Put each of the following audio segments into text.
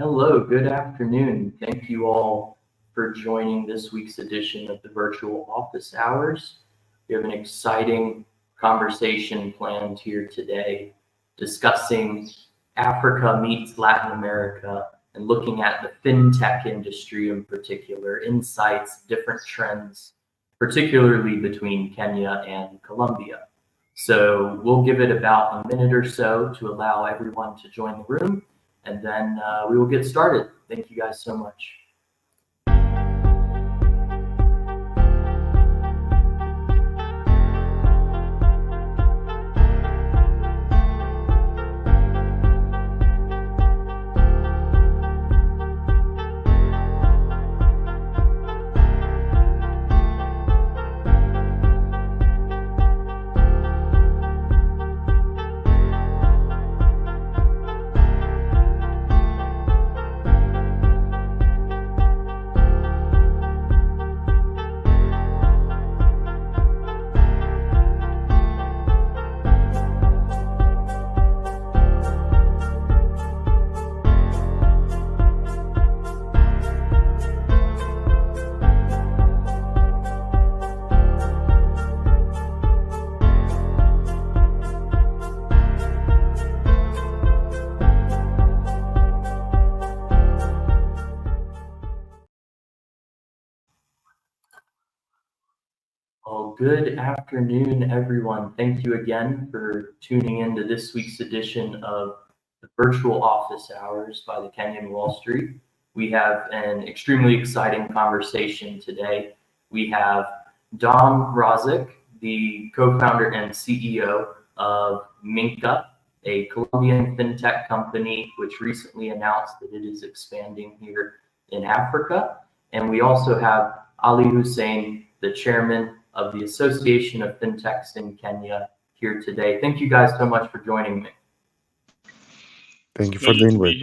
Hello, good afternoon. Thank you all for joining this week's edition of the Virtual Office Hours. We have an exciting conversation planned here today discussing Africa meets Latin America and looking at the fintech industry in particular, insights, different trends, particularly between Kenya and Colombia. So we'll give it about a minute or so to allow everyone to join the room, and then we will get started. Thank you guys so much. Well, good afternoon, everyone. Thank you again for tuning in to this week's edition of the Virtual Office Hours by the Kenyan Wall Street. We have an extremely exciting conversation today. We have Dom Rozic, the co-founder and CEO of Minka, a Colombian fintech company which recently announced that it is expanding here in Africa. And we also have Ali Hussein, the chairman of the Association of Fintechs in Kenya, here today. Thank you guys so much for joining me. Thank you for the invite.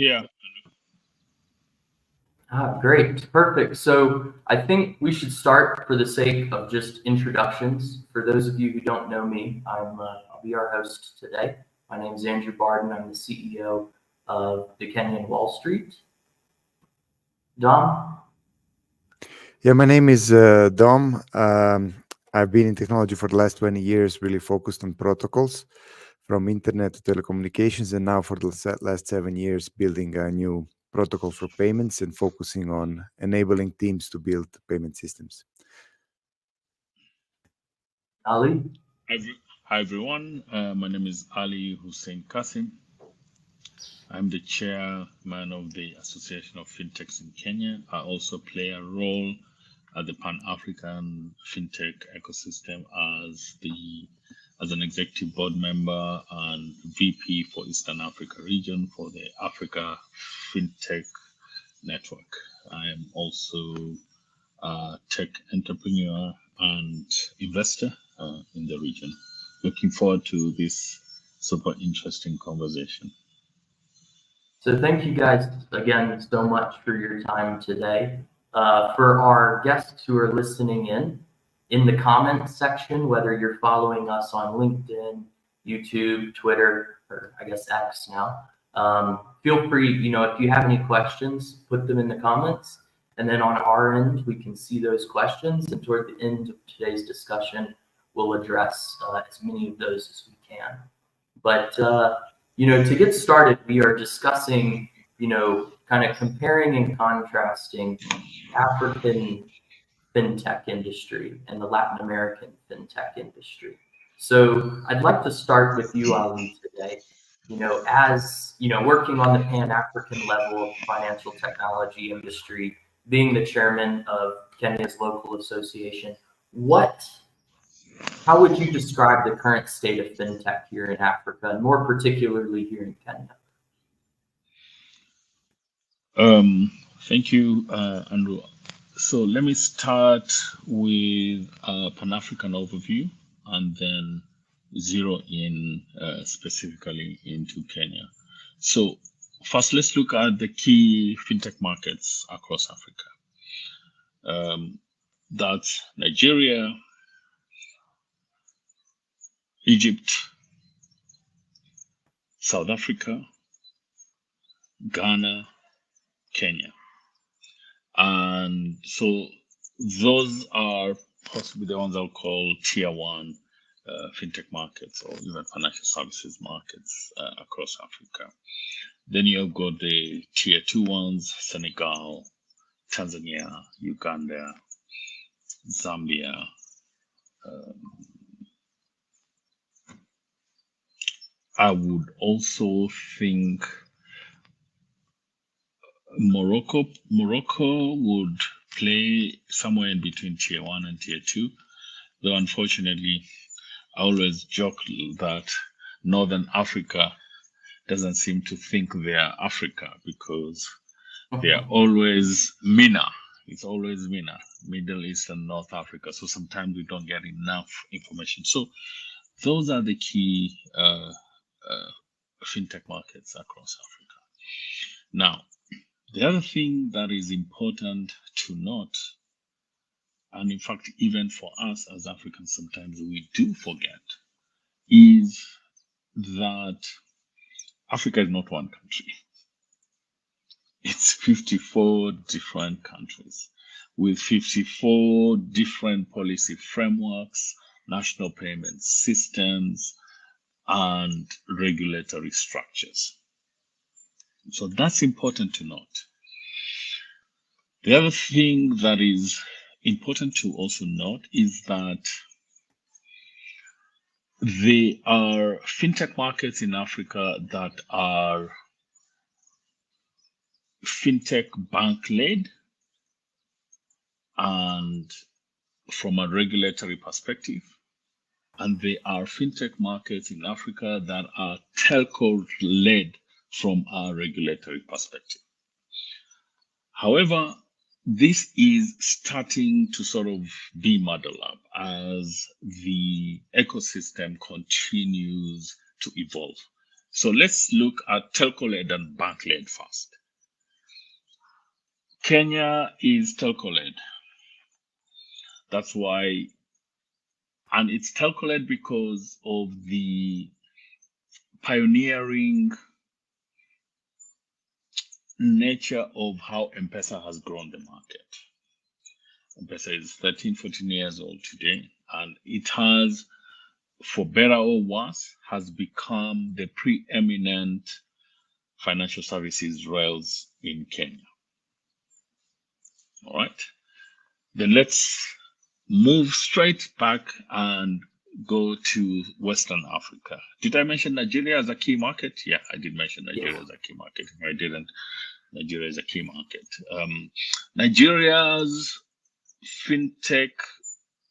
Great, perfect. So I think we should start for the sake of just introductions. For those of you who don't know me, I'll be our host today. My name is Andrew Barden. I'm the CEO of the Kenyan Wall Street. Dom? Yeah, my name is Dom. I've been in technology for the last 20 years, really focused on protocols from internet to telecommunications, and now for the last 7 years, building a new protocol for payments and focusing on enabling teams to build payment systems. Ali? Hi, everyone. My name is Ali Hussein Kasim. I'm the chairman of the Association of Fintechs in Kenya. I also play a role at the Pan-African FinTech ecosystem as an executive board member and VP for Eastern Africa region for the Africa FinTech Network. I am also a tech entrepreneur and investor in the region. Looking forward to this super interesting conversation. So thank you guys again so much for your time today. For our guests who are listening in the comments section, whether you're following us on LinkedIn, YouTube, Twitter, or I guess X now, feel free, if you have any questions, put them in the comments. And then on our end, we can see those questions. And toward the end of today's discussion, we'll address as many of those as we can. But, to get started, we are discussing, kind of comparing and contrasting African fintech industry and the Latin American fintech industry. So I'd like to start with you, Ali, today. As working on the Pan-African level of the financial technology industry, being the chairman of Kenya's local association, how would you describe the current state of fintech here in Africa, and more particularly here in Kenya? Thank you, Andrew. So let me start with a Pan-African overview and then zero in specifically into Kenya. So first, let's look at the key fintech markets across Africa. That's Nigeria, Egypt, South Africa, Ghana, Kenya. And so those are possibly the ones I'll call tier one fintech markets or even financial services markets across Africa. Then you've got the tier two ones: Senegal, Tanzania, Uganda, Zambia. I would also think Morocco would play somewhere in between tier one and tier two, though unfortunately I always joke that Northern Africa doesn't seem to think they're Africa because they are always MENA. It's always MENA, Middle East and North Africa. So sometimes we don't get enough information. So those are the key fintech markets across Africa. Now, the other thing that is important to note, and in fact, even for us as Africans, sometimes we do forget, is that Africa is not one country. It's 54 different countries with 54 different policy frameworks, national payment systems, and regulatory structures. So that's important to note. The other thing that is important to also note is that there are fintech markets in Africa that are fintech bank-led, and from a regulatory perspective, and there are fintech markets in Africa that are telco-led from a regulatory perspective. However, this is starting to sort of be muddled up as the ecosystem continues to evolve. So let's look at telco-led and bank-led first. Kenya is telco-led. That's why, and it's telco-led because of the pioneering nature of how M-Pesa has grown the market. M-Pesa is 13, 14 years old today, and it has, for better or worse, has become the preeminent financial services rails in Kenya. All right. Then let's move straight back and go to Western Africa. Did I mention Nigeria as a key market? Yeah, I did mention Nigeria as a key market. If I didn't, Nigeria is a key market. Nigeria's fintech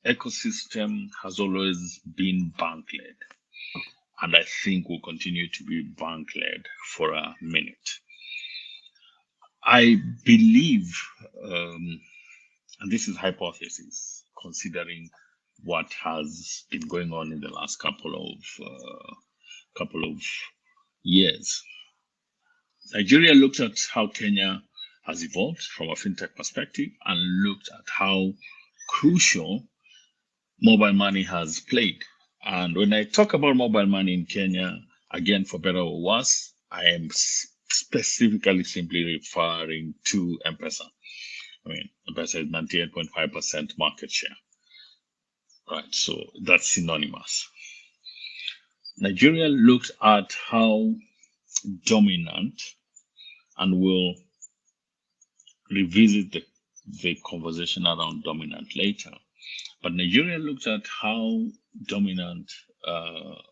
ecosystem has always been bank-led, and I think will continue to be bank-led for a minute. I believe, and this is hypothesis, considering what has been going on in the last couple of years. Nigeria looked at how Kenya has evolved from a fintech perspective and looked at how crucial mobile money has played. And when I talk about mobile money in Kenya, again, for better or worse, I am specifically simply referring to M-Pesa. I mean, M-Pesa is 98.5% market share. Right, so that's synonymous. Nigeria looked at how dominant, and we'll revisit the conversation around dominant later, but Nigeria looked at how dominant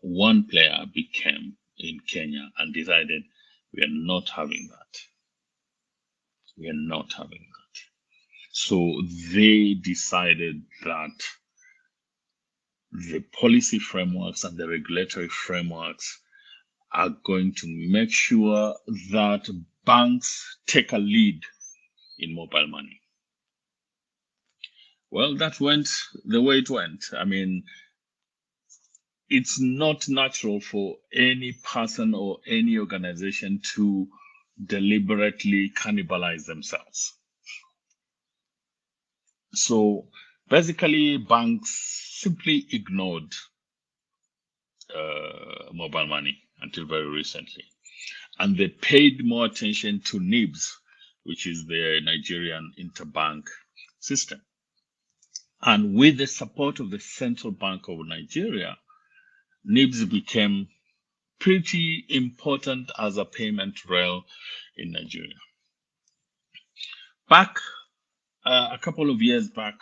one player became in Kenya and decided we are not having that. We are not having that. So they decided that the policy frameworks and the regulatory frameworks are going to make sure that banks take a lead in mobile money. Well, that went the way it went. I mean, it's not natural for any person or any organization to deliberately cannibalize themselves. So basically, banks simply ignored mobile money until very recently. And they paid more attention to NIBs, which is the Nigerian interbank system. And with the support of the Central Bank of Nigeria, NIBS became pretty important as a payment rail in Nigeria. Back a couple of years back,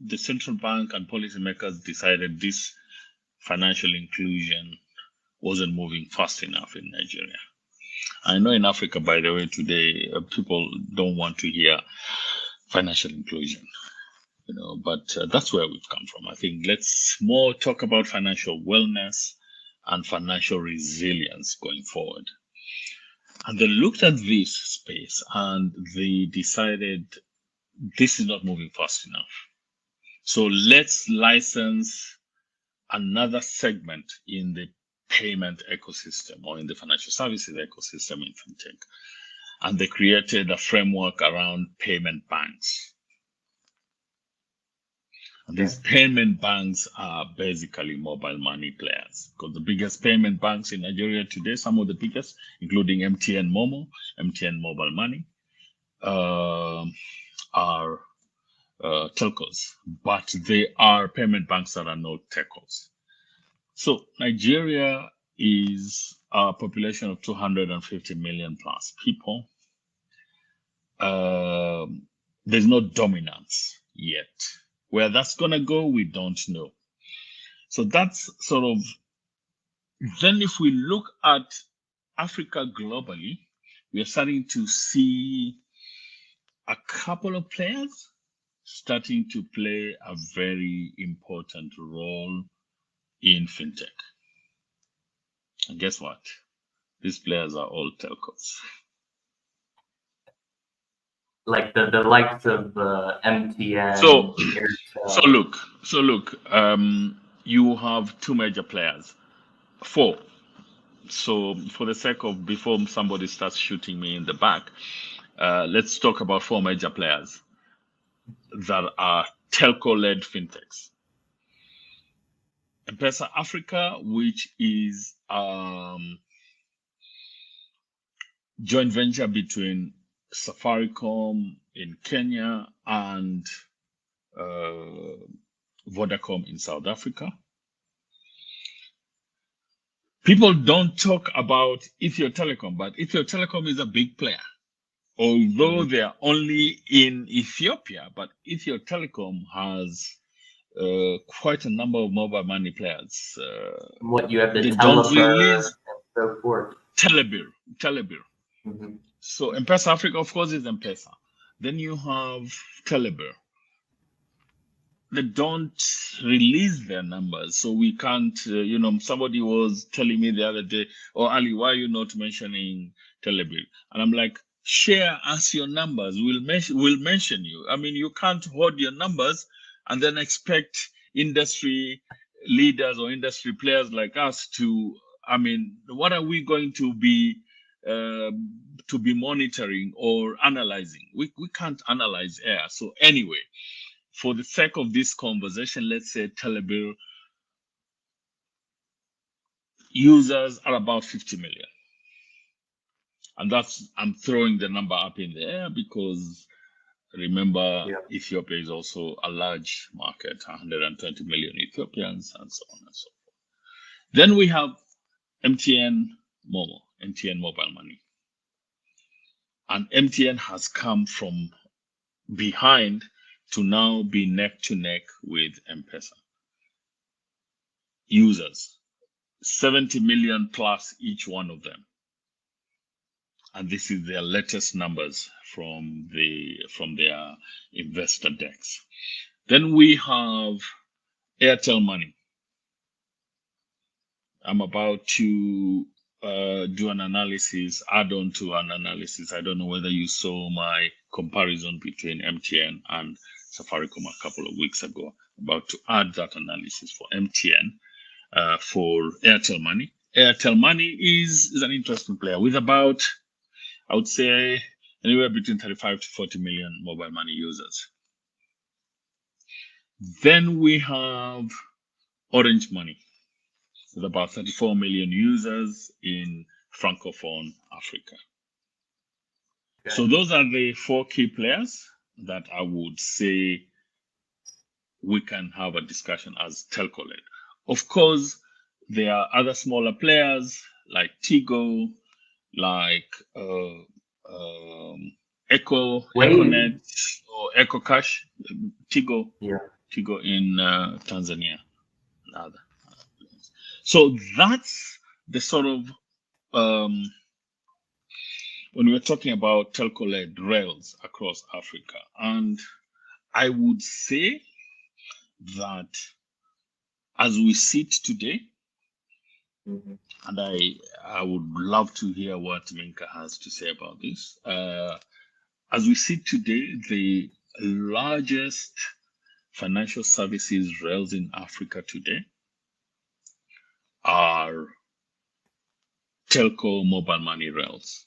the central bank and policymakers decided this financial inclusion wasn't moving fast enough in Nigeria. I know in Africa, by the way, today people don't want to hear financial inclusion, but that's where we've come from. I think let's more talk about financial wellness and financial resilience going forward. And they looked at this space and they decided this is not moving fast enough. So let's license another segment in the payment ecosystem or in the financial services ecosystem in fintech. And they created a framework around payment banks. And these payment banks are basically mobile money players, because the biggest payment banks in Nigeria today, some of the biggest, including MTN Momo, MTN Mobile Money, are telcos, but they are payment banks that are not telcos. So Nigeria is a population of 250 million plus people. There's no dominance yet. Where that's going to go, we don't know. So that's sort of, then if we look at Africa globally, we are starting to see a couple of players starting to play a very important role in fintech. And guess what? These players are all telcos. Like the likes of MTN. So look. You have two major players, four. So for the sake of, before somebody starts shooting me in the back, let's talk about four major players that are telco-led fintechs. M-Pesa Africa, which is joint venture between Safaricom in Kenya and Vodacom in South Africa. People don't talk about Ethio Telecom, but Ethio Telecom is a big player. Although they are only in Ethiopia, but Ethio Telecom has quite a number of mobile money players. What you have the they don't release and so forth. Telebir. Mm-hmm. So M-Pesa Africa, of course, is M-Pesa. Then you have Telebir. They don't release their numbers, so we can't. Somebody was telling me the other day, "Oh, Ali, why are you not mentioning Telebir?" And I'm like, "Share us your numbers. We'll mention you. I mean, you can't hoard your numbers and then expect industry leaders or industry players like us to. I mean, what are we going to be monitoring or analyzing? We can't analyze air. So anyway, for the sake of this conversation, let's say Telebir users are about 50 million. And I'm throwing the number up in the air because remember, Ethiopia is also a large market, 120 million Ethiopians, and so on and so forth. Then we have MTN Momo, MTN Mobile Money. And MTN has come from behind to now be neck to neck with M-Pesa. Users, 70 million plus each one of them. And this is their latest numbers from their investor decks. Then we have Airtel Money. I'm about to do an analysis, add on to an analysis. I don't know whether you saw my comparison between MTN and Safaricom a couple of weeks ago. I'm about to add that analysis for MTN for Airtel Money. Airtel Money is an interesting player with about, I would say, anywhere between 35 to 40 million mobile money users. Then we have Orange Money with about 34 million users in Francophone Africa. So those are the 4 key players that I would say we can have a discussion as telco-led. Of course, there are other smaller players like Tigo, like Econet or EcoCash, Tigo in Tanzania. So that's the sort of when we're talking about telco-led rails across Africa. And I would say that as we sit today, and I would love to hear what Minka has to say about this. As we sit today, the largest financial services rails in Africa today are telco mobile money rails.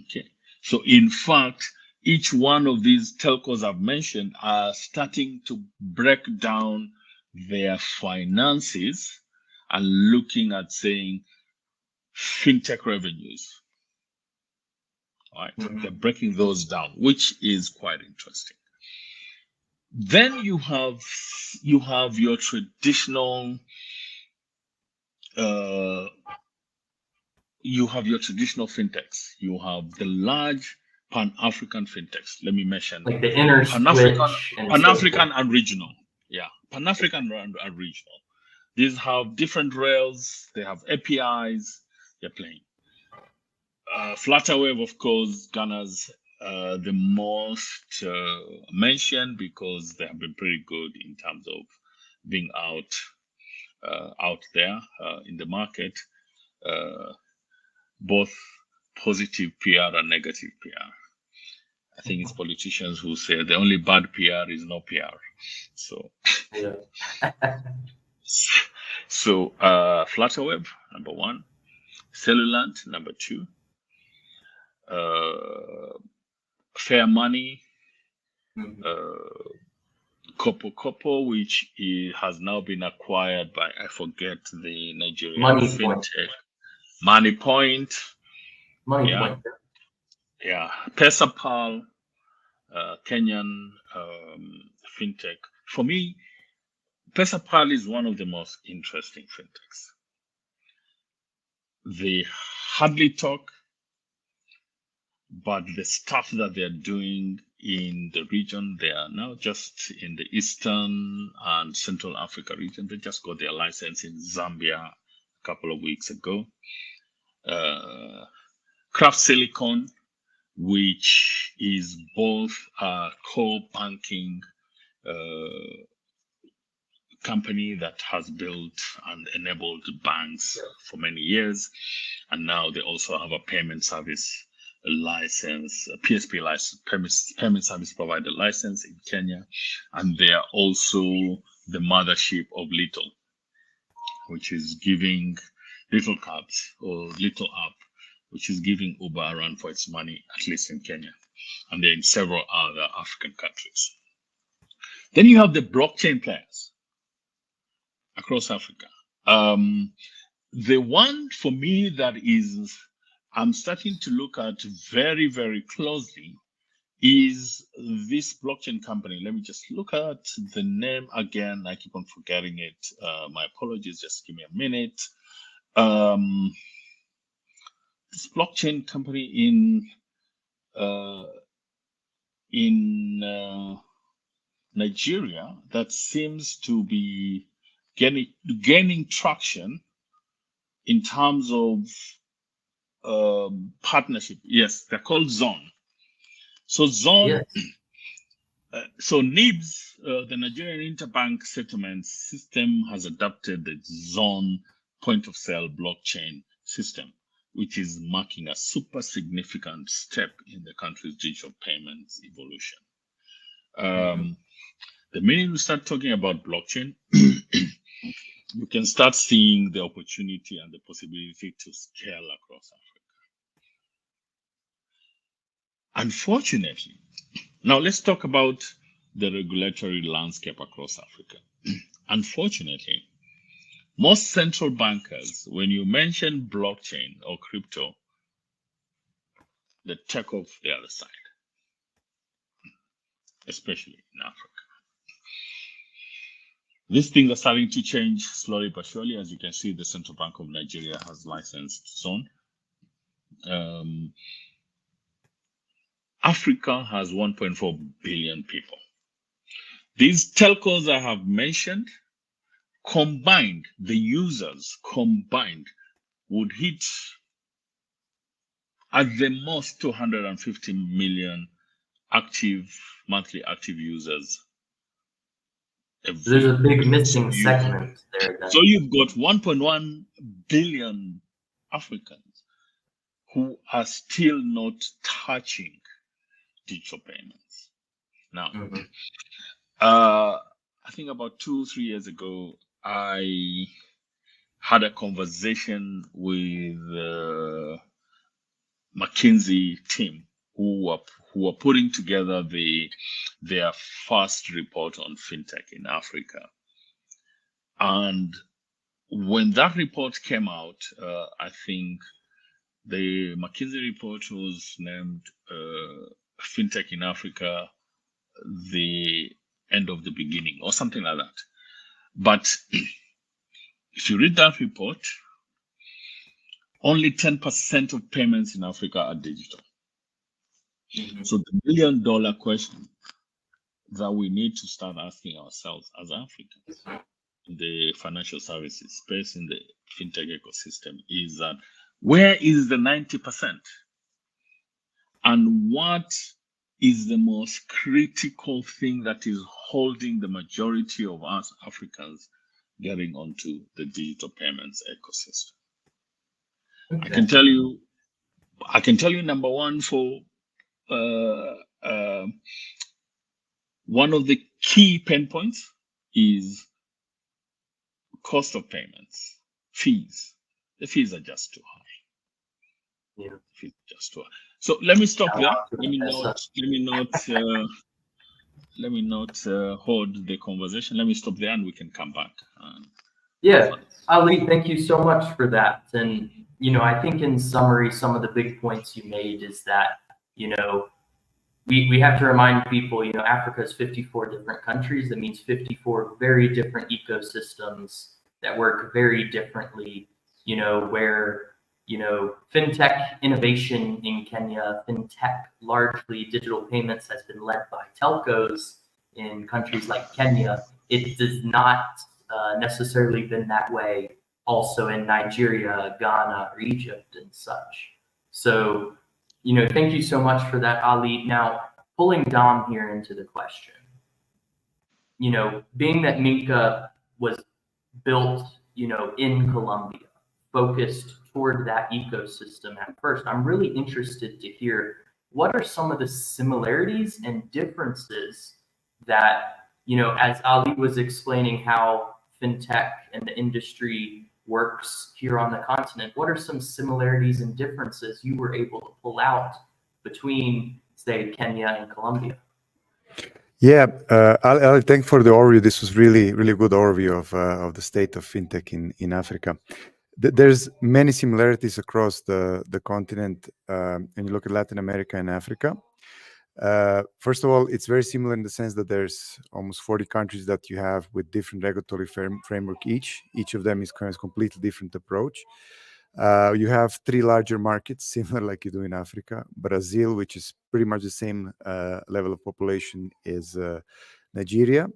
Okay, so in fact, each one of these telcos I've mentioned are starting to break down their finances and looking at saying fintech revenues. All right, they're breaking those down, which is quite interesting. Then you have your traditional fintechs. You have the large Pan-African fintechs. Let me mention like the inner Pan-African and regional. Yeah, Pan-African and regional. These have different rails. They have APIs. They're playing. Flutterwave, of course, Ghana's the most mentioned because they have been pretty good in terms of being out there in the market, both positive PR and negative PR. I think it's politicians who say the only bad PR is no PR. So, so Flutterwave, number 1, Cellulant, number 2, Fair Money, Kopo, which has now been acquired by, I forget the Nigerian fintech, Money Point. Yeah, PesaPal, Kenyan fintech. For me, PesaPal is one of the most interesting fintechs. They hardly talk, but the stuff that they're doing in the region, they are now just in the Eastern and Central Africa region. They just got their license in Zambia a couple of weeks ago. Craft Silicon, which is both a core banking company that has built and enabled banks for many years, and now they also have a payment service license, a PSP license, payment service provider license in Kenya, and they are also the mothership of Little, which is giving Little Cabs or Little App, which is giving Uber a run for its money, at least in Kenya, and they're in several other African countries. Then you have the blockchain players across Africa. The one for me that is I'm starting to look at very, very closely is this blockchain company. Let me just look at the name again. I keep on forgetting it. My apologies. Just give me a minute. This blockchain company in Nigeria that seems to be gaining traction in terms of partnership. Yes, they're called Zone. So Zone, so NIBS, the Nigerian Interbank Settlement System, has adopted the Zone point of sale blockchain system, which is marking a super significant step in the country's digital payments evolution. The minute we start talking about blockchain, you can start seeing the opportunity and the possibility to scale across Africa. Unfortunately, now let's talk about the regulatory landscape across Africa. Unfortunately, most central bankers, when you mention blockchain or crypto, the tech of the other side, especially in Africa. These things are starting to change slowly but surely. As you can see, the Central Bank of Nigeria has licensed Zone. Africa has 1.4 billion people. These telcos I have mentioned, combined, the users combined would hit at the most 250 million monthly active users. There's a big missing segment there. So you've got 1.1 billion Africans who are still not touching digital payments. Now, I think about 2-3 years ago, I had a conversation with McKinsey team who were putting together their first report on fintech in Africa. And when that report came out, I think the McKinsey report was named Fintech in Africa, the end of the beginning, or something like that. But if you read that report, only 10% of payments in Africa are digital. So the million-dollar question that we need to start asking ourselves as Africans in the financial services space, in the fintech ecosystem, is that where is the 90%? And what is the most critical thing that is holding the majority of us Africans getting onto the digital payments ecosystem? Okay. I can tell you number one, for one of the key pain points is cost of payments, fees. The fees are just too high. Yeah, the fees are just too high. So let me stop there. Let me not hold the conversation. Let me stop there, and we can come back. Yeah, Ali, thank you so much for that. And I think in summary, some of the big points you made is that we have to remind people, Africa is 54 different countries. That means 54 very different ecosystems that work very differently. Where fintech innovation in Kenya, fintech, largely digital payments, has been led by telcos in countries like Kenya. It does not necessarily been that way also in Nigeria, Ghana, or Egypt and such. So, thank you so much for that, Ali. Now, pulling Dom here into the question, being that Minka was built, in Colombia, focused toward that ecosystem at first, I'm really interested to hear what are some of the similarities and differences that, as Ali was explaining how fintech and the industry works here on the continent, what are some similarities and differences you were able to pull out between, say, Kenya and Colombia? Yeah, Ali, thanks for the overview. This was really, really good overview of the state of fintech in Africa. There's many similarities across the continent, and you look at Latin America and Africa. First of all, it's very similar in the sense that there's almost 40 countries that you have with different regulatory framework. Each of them is kind of completely different approach. You have 3 larger markets, similar like you do in Africa. Brazil, which is pretty much the same level of population as Nigeria.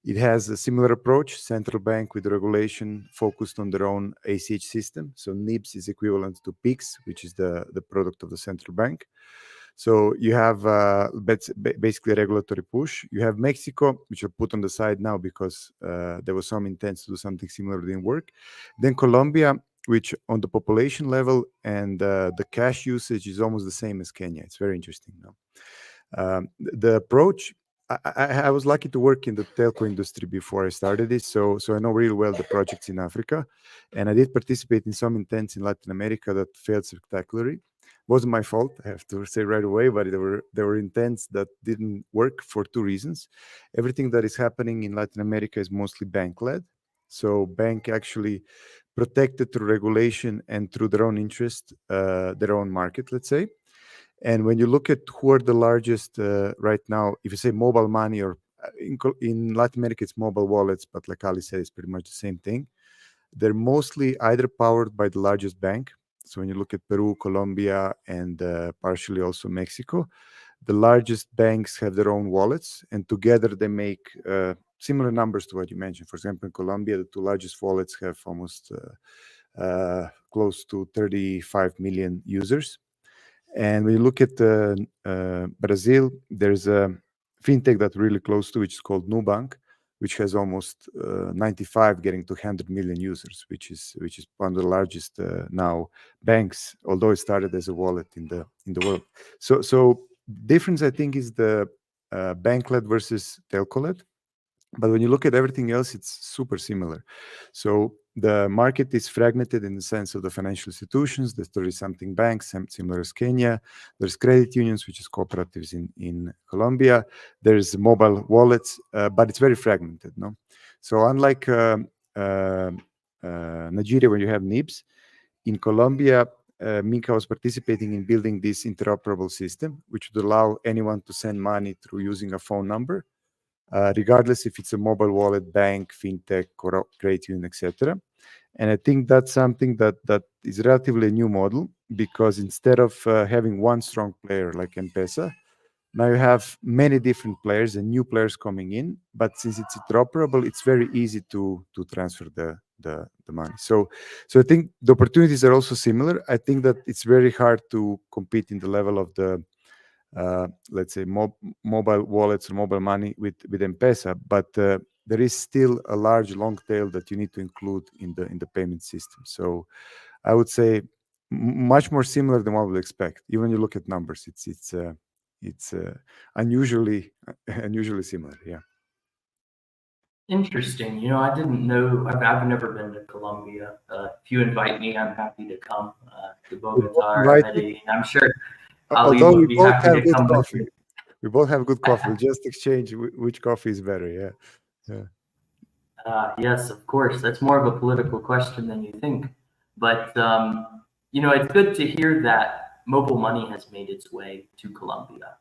It has a similar approach, central bank with regulation focused on their own ACH system. So NIBS is equivalent to PIX, which is the product of the central bank. So you have basically a regulatory push. You have Mexico, which are put on the side now because there was some intent to do something similar, didn't work. Then Colombia, which on the population level and the cash usage is almost the same as Kenya. It's very interesting now. The approach, I was lucky to work in the telco industry before I started this, so I know really well the projects in Africa, and I did participate in some intents in Latin America that failed spectacularly. Wasn't my fault, I have to say right away, but there were intents that didn't work for 2 reasons. Everything that is happening in Latin America is mostly bank-led, so bank actually protected through regulation and through their own interest, their own market, let's say. And when you look at who are the largest right now, if you say mobile money, or in Latin America, it's mobile wallets, but like Ali said, it's pretty much the same thing. They're mostly either powered by the largest bank. So when you look at Peru, Colombia, and partially also Mexico, the largest banks have their own wallets, and together they make similar numbers to what you mentioned. For example, in Colombia, the two largest wallets have almost close to 35 million users. And when you look at Brazil, there's a fintech that's really close to, which is called Nubank, which has almost 95, getting to 100 million users, which is one of the largest now banks, although it started as a wallet in the world. So difference, I think, is the bank-led versus telco-led. But when you look at everything else, it's super similar. So the market is fragmented in the sense of the financial institutions. There's 30-something banks, similar as Kenya. There's credit unions, which is cooperatives in Colombia. There's mobile wallets, but it's very fragmented, no? So unlike Nigeria, where you have NIBs, in Colombia, Minka was participating in building this interoperable system, which would allow anyone to send money through using a phone number, regardless if it's a mobile wallet, bank, fintech, or credit union, etc. And I think that's something that is relatively a new model, because instead of having one strong player like M-Pesa, now you have many different players and new players coming in. But since it's interoperable, it's very easy to transfer the money. So I think the opportunities are also similar. I think that it's very hard to compete in the level of the let's say mobile wallets or mobile money with M-Pesa, but there is still a large long tail that you need to include in the payment system. So I would say much more similar than what we expect. Even when you look at numbers, it's unusually similar. Yeah. Interesting. I didn't know. I've never been to Colombia. If you invite me, I'm happy to come to Bogota or Medellin. I'm sure Ali Although would we be both happy have to good come with coffee. me. We both have good coffee. We'll just exchange which coffee is better. Yeah. Yes, of course. That's more of a political question than you think. But, it's good to hear that mobile money has made its way to Colombia.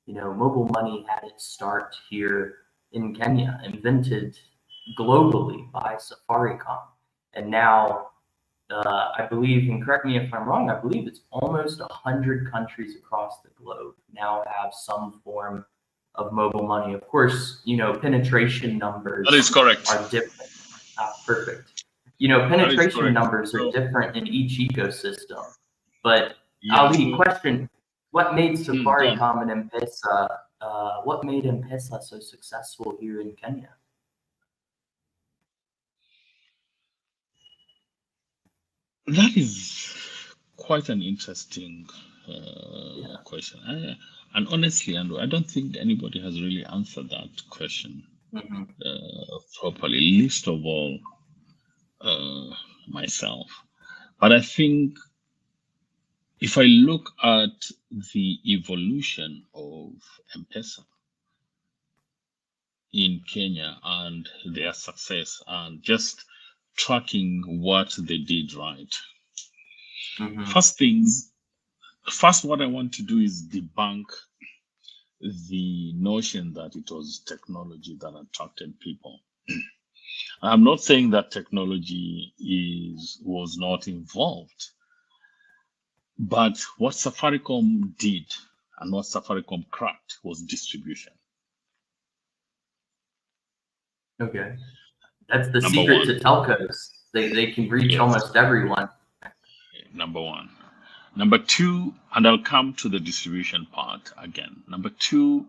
Mobile money had its start here in Kenya, invented globally by Safaricom. And now, I believe, and correct me if I'm wrong, I believe it's almost 100 countries across the globe now have some form of mobile money. Of course, penetration numbers That is correct. are different. Perfect. That is Penetration correct. numbers are different in each ecosystem. But Yeah, Ali, so, question: what made go on. Safaricom and M-Pesa? What made M-Pesa so successful here in Kenya? That is quite an interesting question. And honestly, Andrew, I don't think anybody has really answered that question properly, least of all myself. But I think if I look at the evolution of M-Pesa in Kenya and their success, and just tracking what they did right. First, what I want to do is debunk the notion that it was technology that attracted people. I'm not saying that technology was not involved, but what Safaricom did and what Safaricom cracked was distribution. Okay. That's the Number secret one. to telcos. They can reach almost everyone. Number one. Number two, and I'll come to the distribution part again. Number two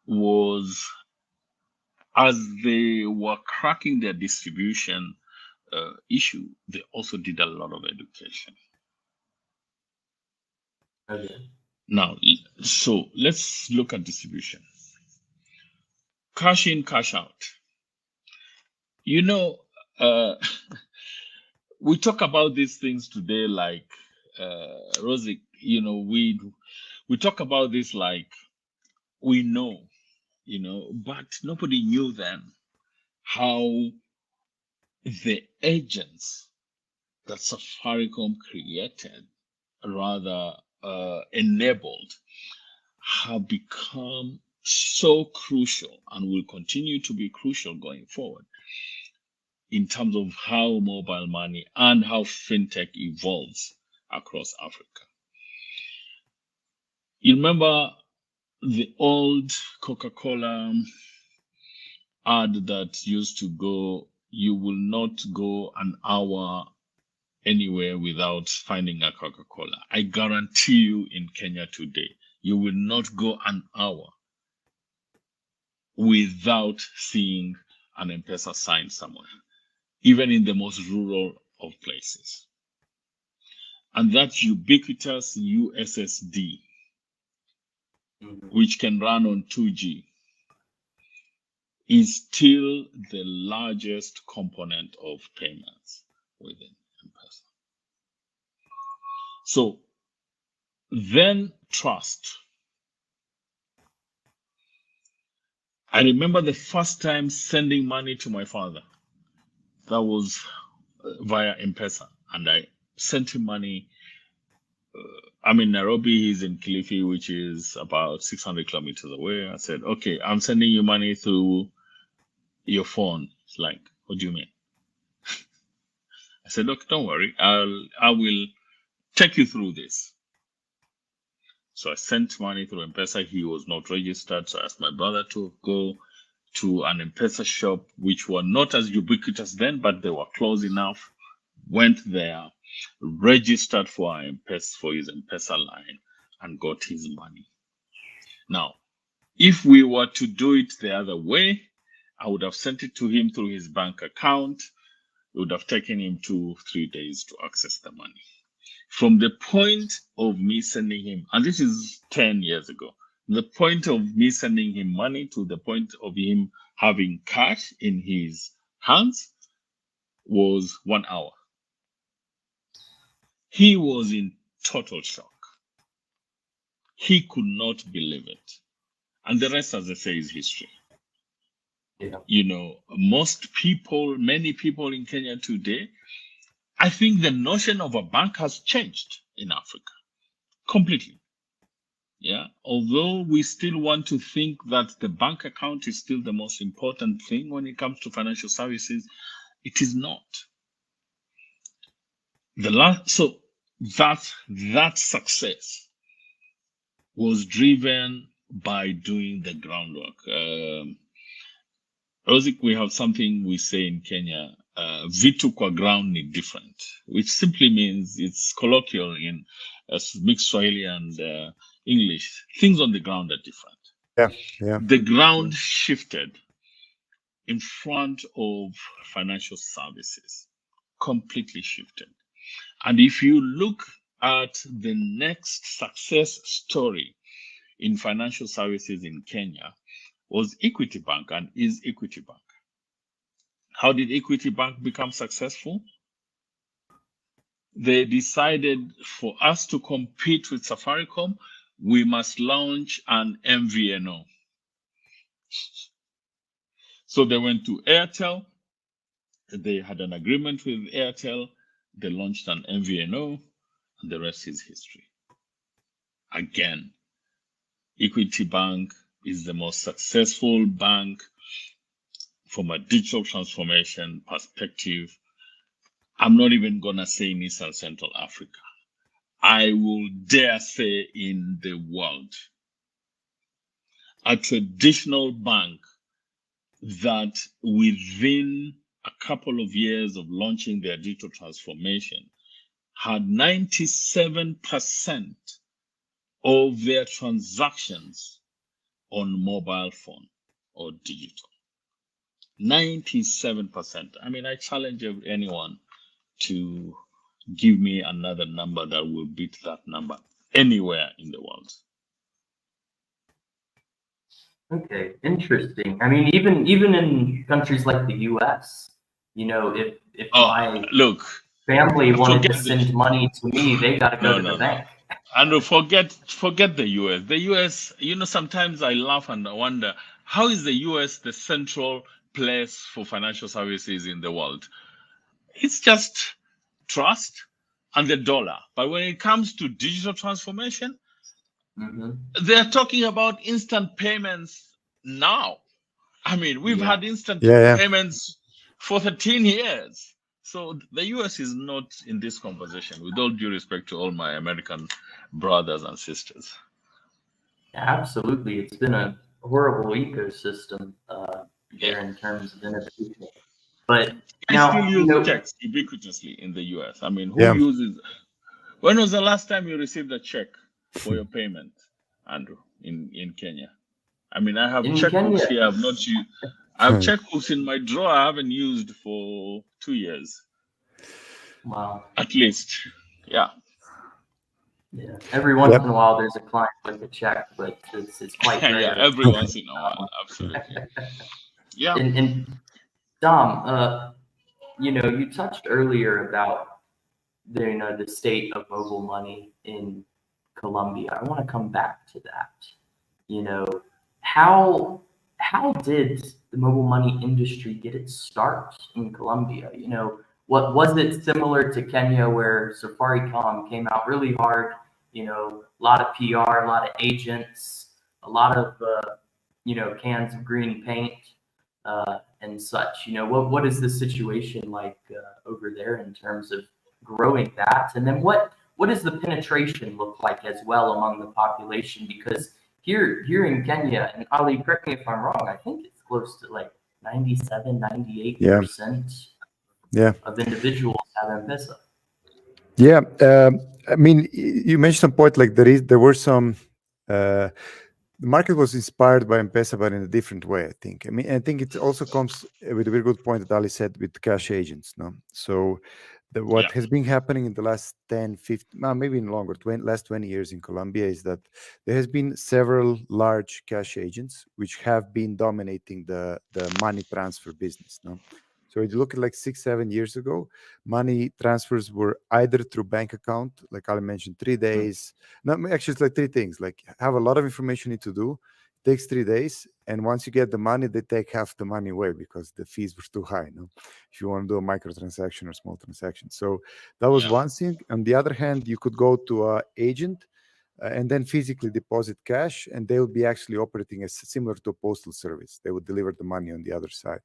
was, as they were cracking their distribution issue, they also did a lot of education. Okay. Now, so let's look at distribution. Cash in, cash out. We talk about these things today like, Rozic, we talk about this like we know, but nobody knew then how the agents that Safaricom created rather enabled have become so crucial and will continue to be crucial going forward in terms of how mobile money and how fintech evolves across Africa. You remember the old Coca-Cola ad that used to go, you will not go an hour anywhere without finding a Coca-Cola. I guarantee you in Kenya today, you will not go an hour without seeing an M-Pesa sign somewhere, even in the most rural of places. And that ubiquitous USSD, which can run on 2G, is still the largest component of payments within M-Pesa. So then trust. I remember the first time sending money to my father. That was via M-Pesa, and I sent him money. I'm in Nairobi, he's in Kilifi, which is about 600 kilometers away. I said, okay, I'm sending you money through your phone. It's like, what do you mean? I said, look, don't worry, I will take you through this. So I sent money through M-Pesa. He was not registered, so I asked my brother to go to an M-Pesa shop, which were not as ubiquitous then, but they were close enough. Went there, registered for his M-Pesa line, and got his money. Now, if we were to do it the other way, I would have sent it to him through his bank account. It would have taken him 2-3 days to access the money. From the point of me sending him, and this is 10 years ago, the point of me sending him money to the point of him having cash in his hands was 1 hour. He was in total shock. He could not believe it. And the rest, as I say, is history. Yeah. You know, many people in Kenya today, I think the notion of a bank has changed in Africa completely. Yeah, although we still want to think that the bank account is still the most important thing when it comes to financial services, it is not. So that success was driven by doing the groundwork. Rozic, we have something we say in Kenya, vitu kwa ground ni different, which simply means, it's colloquial in mixed Swahili and English. Things on the ground are different. Yeah. The ground shifted in front of financial services, completely shifted. And if you look at the next success story in financial services in Kenya, was Equity Bank and is Equity Bank. How did Equity Bank become successful? They decided for us to compete with Safaricom, we must launch an MVNO. So they went to Airtel. They had an agreement with Airtel. They launched an MVNO, and the rest is history. Again, Equity Bank is the most successful bank from a digital transformation perspective. I'm not even going to say in East and Central Africa. I will dare say in the world. A traditional bank that within a couple of years of launching their digital transformation had 97% of their transactions on mobile phone or digital. 97%. I mean, I challenge anyone to give me another number that will beat that number anywhere in the world. Okay, interesting. I mean, even in countries like the US, you know, if my family wanted to send money to me, they got to go to the bank. And forget the US. The US, you know, sometimes I laugh and I wonder, how is the US the central place for financial services in the world? It's just trust and the dollar. But when it comes to digital transformation, Mm-hmm. they're talking about instant payments now. I mean, we've Yeah. had instant Yeah. payments for 13 years. So the US is not in this conversation, with all due respect to all my American brothers and sisters. Absolutely. It's been a horrible ecosystem there in terms of innovation. But I now, still use you know, checks ubiquitously in the US. I mean, who Yeah. uses? When was the last time you received a check for your payment, Andrew, in Kenya? I mean, I have in checkbooks Kenya, here. I've not used. I have checkbooks in my drawer. I haven't used for 2 years, wow. at least. Yeah. Yeah. Every once in a while, there's a client with a check, but it's quite rare. Yeah, every once in a while, absolutely. Yeah. And Dom, you know, you touched earlier about the state of mobile money in Colombia. I want to come back to that. You know, how did the mobile money industry get its start in Colombia? You know, what was it similar to Kenya where Safaricom came out really hard? You know, a lot of PR, a lot of agents, a lot of cans of green paint and such. You know, what is the situation like over there in terms of growing that? And then what does the penetration look like as well among the population? Because here in Kenya, and Ali, correct me if I'm wrong, I think it's close to like 97, 98% of individuals have M-Pesa. Yeah. I mean, you mentioned some point, like there were some, the market was inspired by M-Pesa, but in a different way, I think. I mean, I think it also comes with a very good point that Ali said with cash agents, no? So what has been happening in the last 10, 15, maybe even longer, last 20 years in Colombia is that there has been several large cash agents which have been dominating the money transfer business, no? So if you look at like 6-7 years ago, money transfers were either through bank account, like Ali mentioned, 3 days. No, actually, it's like 3 things. Like have a lot of information you need to do, takes 3 days, and once you get the money, they take half the money away because the fees were too high. No, if you want to do a micro transaction or small transaction, so that was one thing. On the other hand, you could go to an agent and then physically deposit cash, and they would be actually operating as similar to a postal service. They would deliver the money on the other side.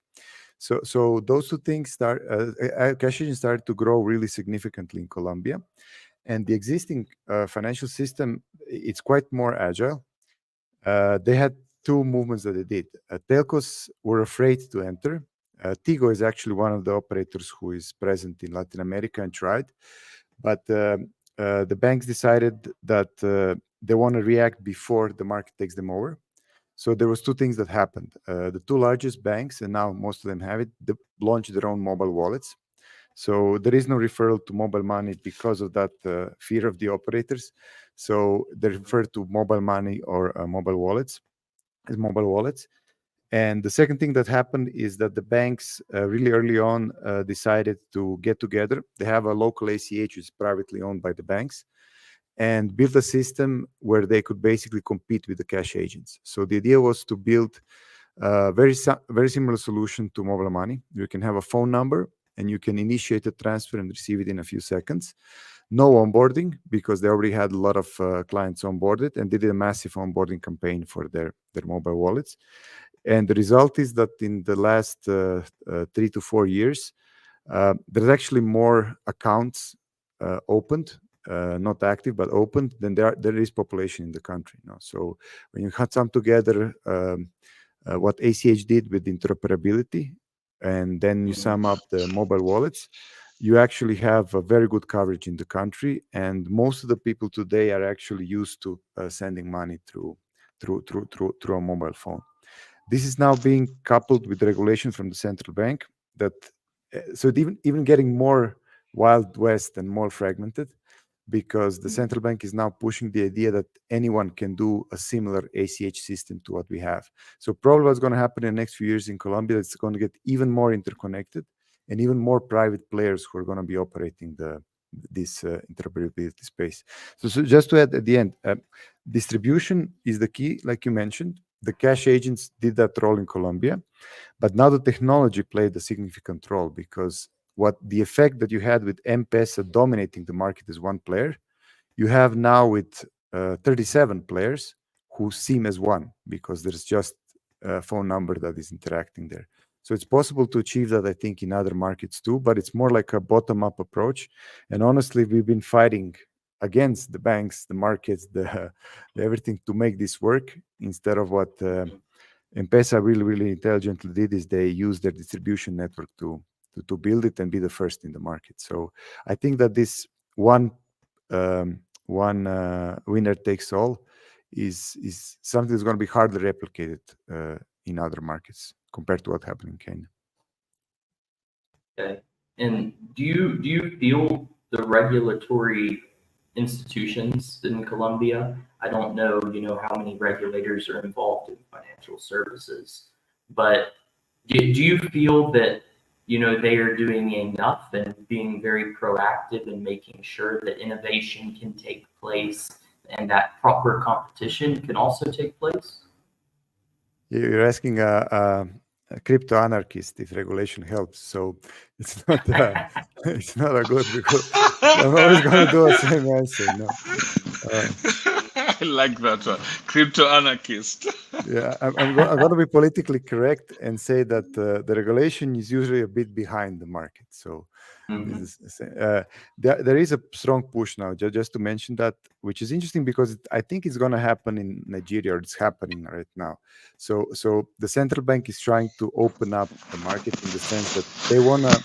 So those 2 things cash agents started to grow really significantly in Colombia, and the existing financial system, it's quite more agile. They had 2 movements that they did. Telcos were afraid to enter. Tigo is actually one of the operators who is present in Latin America and tried, but the banks decided that they want to react before the market takes them over. So there was 2 things that happened. The 2 largest banks, and now most of them have it, they launched their own mobile wallets. So there is no referral to mobile money because of that fear of the operators. So they refer to mobile money or mobile wallets as mobile wallets. And the second thing that happened is that the banks really early on decided to get together. They have a local ACH, which is privately owned by the banks, and build a system where they could basically compete with the cash agents. So the idea was to build a very similar solution to mobile money. You can have a phone number and you can initiate a transfer and receive it in a few seconds. No onboarding, because they already had a lot of clients onboarded, and they did a massive onboarding campaign for their mobile wallets. And the result is that in the last 3 to 4 years, there's actually more accounts opened, not active, but opened, than there is population in the country. No? So when you had some together what ACH did with interoperability, and then you sum up the mobile wallets, you actually have a very good coverage in the country, and most of the people today are actually used to sending money through a mobile phone. This is now being coupled with regulation from the central bank that so even getting more Wild West and more fragmented, because the central bank is now pushing the idea that anyone can do a similar ACH system to what we have. So probably what's going to happen in the next few years in Colombia, it's going to get even more interconnected and even more private players who are going to be operating this interoperability space. So just to add at the end, distribution is the key, like you mentioned. The cash agents did that role in Colombia, but now the technology played a significant role, because what the effect that you had with M-Pesa dominating the market as one player, you have now with 37 players who seem as one, because there's just a phone number that is interacting there. So it's possible to achieve that, I think, in other markets too, but it's more like a bottom-up approach. And honestly, we've been fighting against the banks, the markets, the everything to make this work, instead of what M-Pesa really intelligently did is they used their distribution network to build it and be the first in the market. So I think that this one winner takes all is something that's going to be hardly replicated in other markets compared to what happened in Kenya. Okay. And do you feel the regulatory institutions in Colombia? I don't know, how many regulators are involved in financial services, but do you feel that, they are doing enough and being very proactive in making sure that innovation can take place and that proper competition can also take place? You're asking a crypto anarchist if regulation helps. So it's not it's not a good, because I'm always going to do the same answer. No. I like that one. Crypto anarchist. Yeah, I'm going to be politically correct and say that the regulation is usually a bit behind the market. So there is a strong push now, just to mention that, which is interesting because I think it's going to happen in Nigeria, or it's happening right now. So the central bank is trying to open up the market in the sense that they want to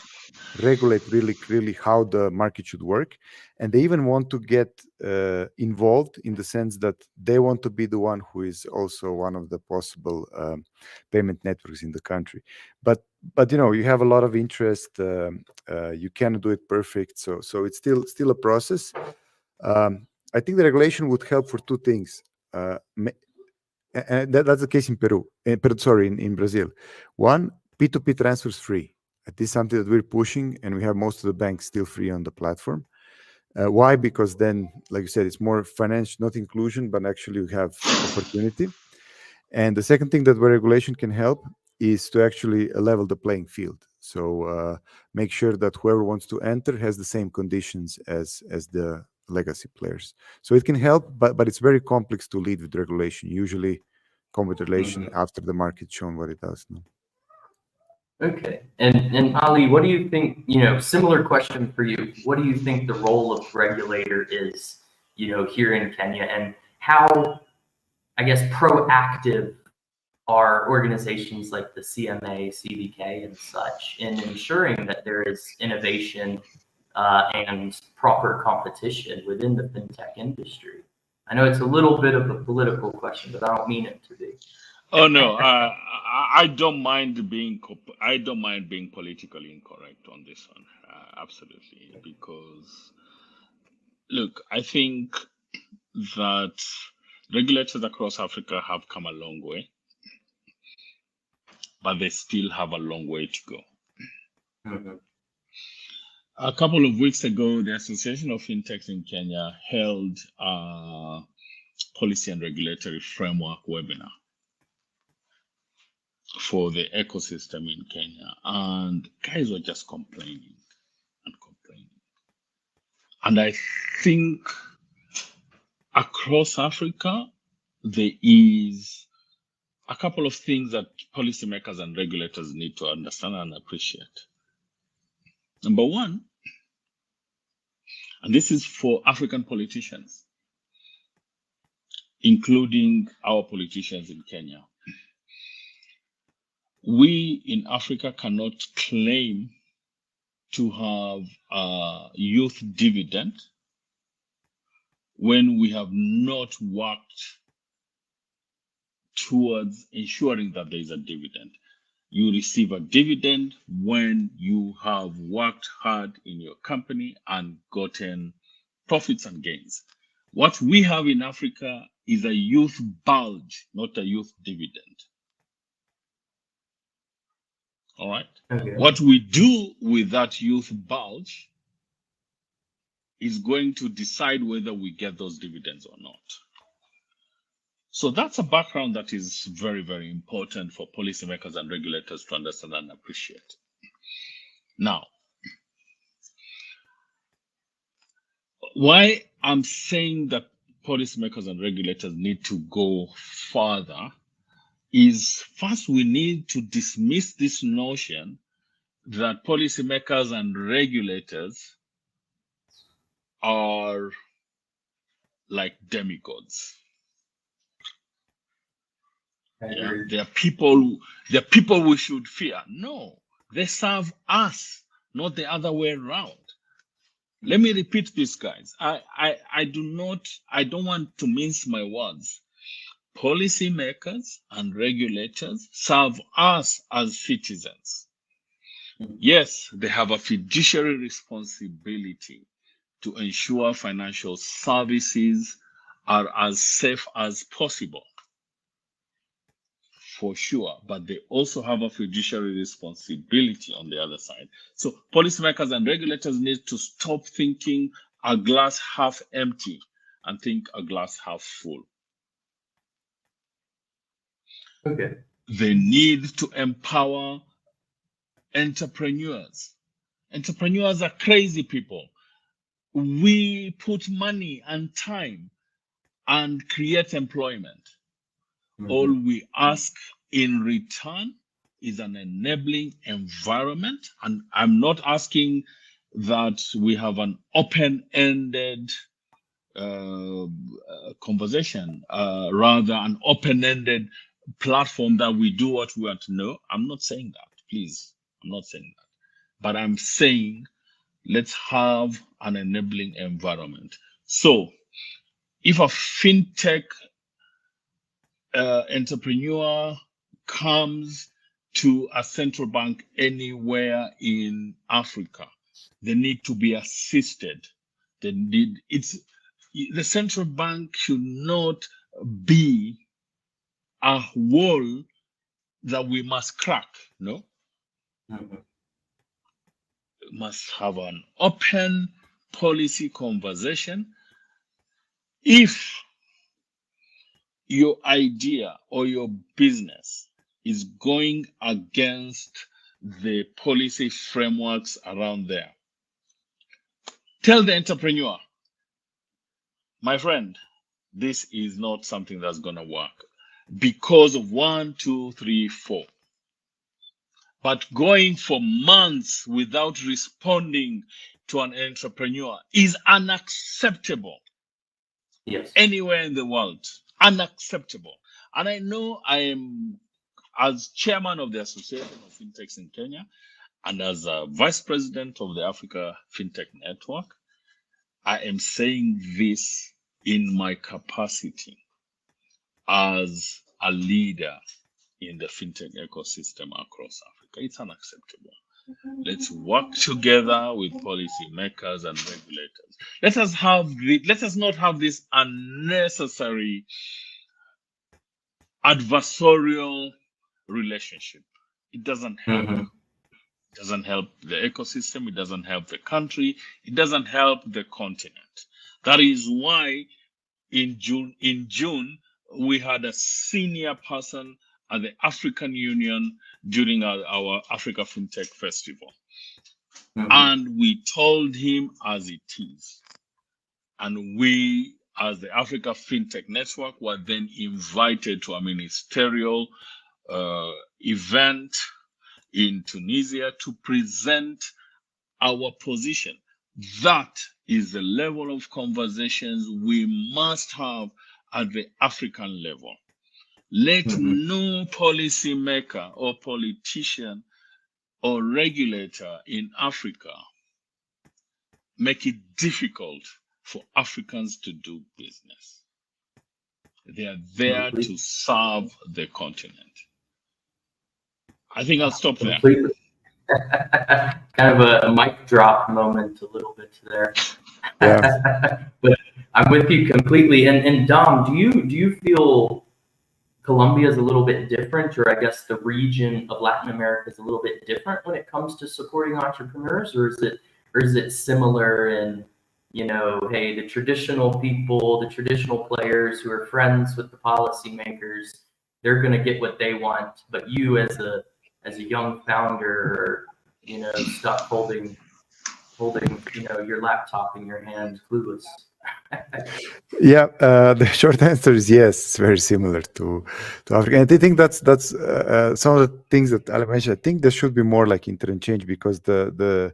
regulate really clearly how the market should work, and they even want to get involved in the sense that they want to be the one who is also one of the possible payment networks in the country. But you have a lot of interest. You cannot do it perfect, so it's still a process. I think the regulation would help for two things. And that's the case in Peru. In Brazil. One, P2P transfers free. It is something that we're pushing, and we have most of the banks still free on the platform. Why? Because then, like you said, it's more financial, not inclusion, but actually you have opportunity. And the second thing that where regulation can help is to actually level the playing field. So make sure that whoever wants to enter has the same conditions as the legacy players. So it can help, but it's very complex to lead with regulation. Usually come with regulation after the market's shown what it does. No? Okay. And Ali, what do you think, similar question for you. What do you think the role of regulator is, here in Kenya, and how, I guess, proactive are organizations like the CMA, CBK, and such in ensuring that there is innovation and proper competition within the fintech industry? I know it's a little bit of a political question, but I don't mean it to be. Oh no, I don't mind being politically incorrect on this one, absolutely, because look, I think that regulators across Africa have come a long way, but they still have a long way to go. A couple of weeks ago, the Association of Fintechs in Kenya held a policy and regulatory framework webinar for the ecosystem in Kenya, and guys were just complaining. And I think across Africa, there is a couple of things that policymakers and regulators need to understand and appreciate. Number one, and this is for African politicians, including our politicians in Kenya. We in Africa cannot claim to have a youth dividend when we have not worked towards ensuring that there is a dividend. You receive a dividend when you have worked hard in your company and gotten profits and gains. What we have in Africa is a youth bulge, not a youth dividend. All right. Okay. What we do with that youth bulge is going to decide whether we get those dividends or not. So that's a background that is very, very important for policymakers and regulators to understand and appreciate. Now, why I'm saying that policymakers and regulators need to go further is, first, we need to dismiss this notion that policymakers and regulators are like demigods. Yeah, they're people we should fear. No, they serve us, not the other way around. Let me repeat this, guys. I don't want to mince my words. Policymakers and regulators serve us as citizens. Yes, they have a fiduciary responsibility to ensure financial services are as safe as possible, for sure, but they also have a fiduciary responsibility on the other side. So policymakers and regulators need to stop thinking a glass half empty and think a glass half full. Okay. They need to empower entrepreneurs. Entrepreneurs are crazy people. We put money and time and create employment. All we ask in return is an enabling environment. And I'm not asking that we have an open-ended conversation, rather an open-ended platform that we do what we want to know. I'm not saying that, please. I'm not saying that. But I'm saying let's have an enabling environment. So if a fintech entrepreneur comes to a central bank anywhere in Africa, they need to be assisted. The central bank should not be a wall that we must crack. No, we must have an open policy conversation. If your idea or your business is going against the policy frameworks around there, tell the entrepreneur, my friend, this is not something that's going to work because of 1, 2, 3, 4. But going for months without responding to an entrepreneur is unacceptable. Yes. Anywhere in the world. Unacceptable. And I know I am, as chairman of the Association of Fintechs in Kenya and as a vice president of the Africa Fintech Network, I am saying this in my capacity as a leader in the fintech ecosystem across Africa. It's unacceptable. Let's work together with policymakers and regulators. Let us not have this unnecessary adversarial relationship. It doesn't help. It doesn't help the ecosystem. It doesn't help the country. It doesn't help the continent. That is why in June, we had a senior person at the African Union during our Africa Fintech Festival. And we told him as it is. And we, as the Africa Fintech Network, were then invited to a ministerial event in Tunisia to present our position. That is the level of conversations we must have at the African level. Let no policymaker or politician or regulator in Africa make it difficult for Africans to do business. They are there to serve the continent. I think I'll stop there. Kind of a mic drop moment a little bit there. Yeah. But I'm with you completely. And Dom, do you feel Colombia is a little bit different, or I guess the region of Latin America is a little bit different when it comes to supporting entrepreneurs, or is it similar in, hey, the traditional people, the traditional players who are friends with the policymakers, they're going to get what they want, but you as a young founder, stuck holding holding, your laptop in your hand, clueless. Yeah, the short answer is yes. It's very similar to Africa, and I think that's some of the things that Ali mentioned. I think there should be more like interchange because the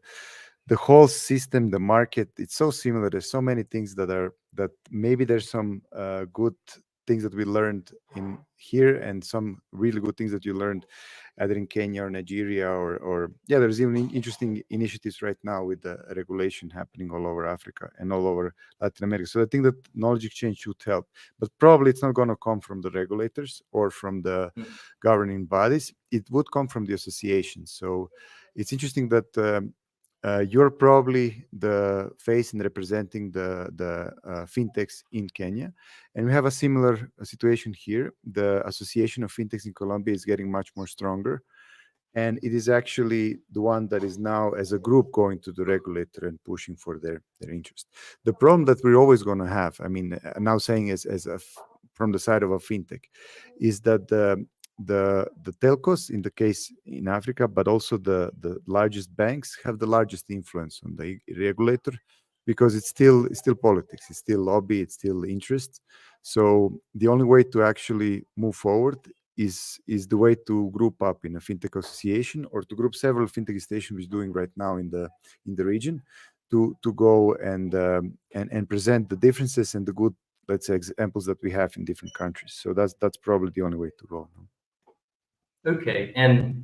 whole system, the market, it's so similar. There's so many things that maybe there's some good things that we learned in here and some really good things that you learned either in Kenya or Nigeria or yeah, there's even interesting initiatives right now with the regulation happening all over Africa and all over Latin America. So I think that knowledge exchange should help, but probably it's not going to come from the regulators or from the governing bodies. It would come from the association. So it's interesting that you're probably the face in representing the fintechs in Kenya, and we have a similar situation here. The Association of Fintechs in Colombia is getting much more stronger, and it is actually the one that is now as a group going to the regulator and pushing for their interest. The problem that we're always going to have, I mean, now saying from the side of a fintech, is that the telcos in the case in Africa, but also the largest banks have the largest influence on the regulator because it's still politics, it's still lobby, it's still interest. So the only way to actually move forward is the way to group up in a fintech association or to group several fintech stations, which is doing right now in the region, to go and present the differences and the good, let's say, examples that we have in different countries. So that's probably the only way to go. Okay, and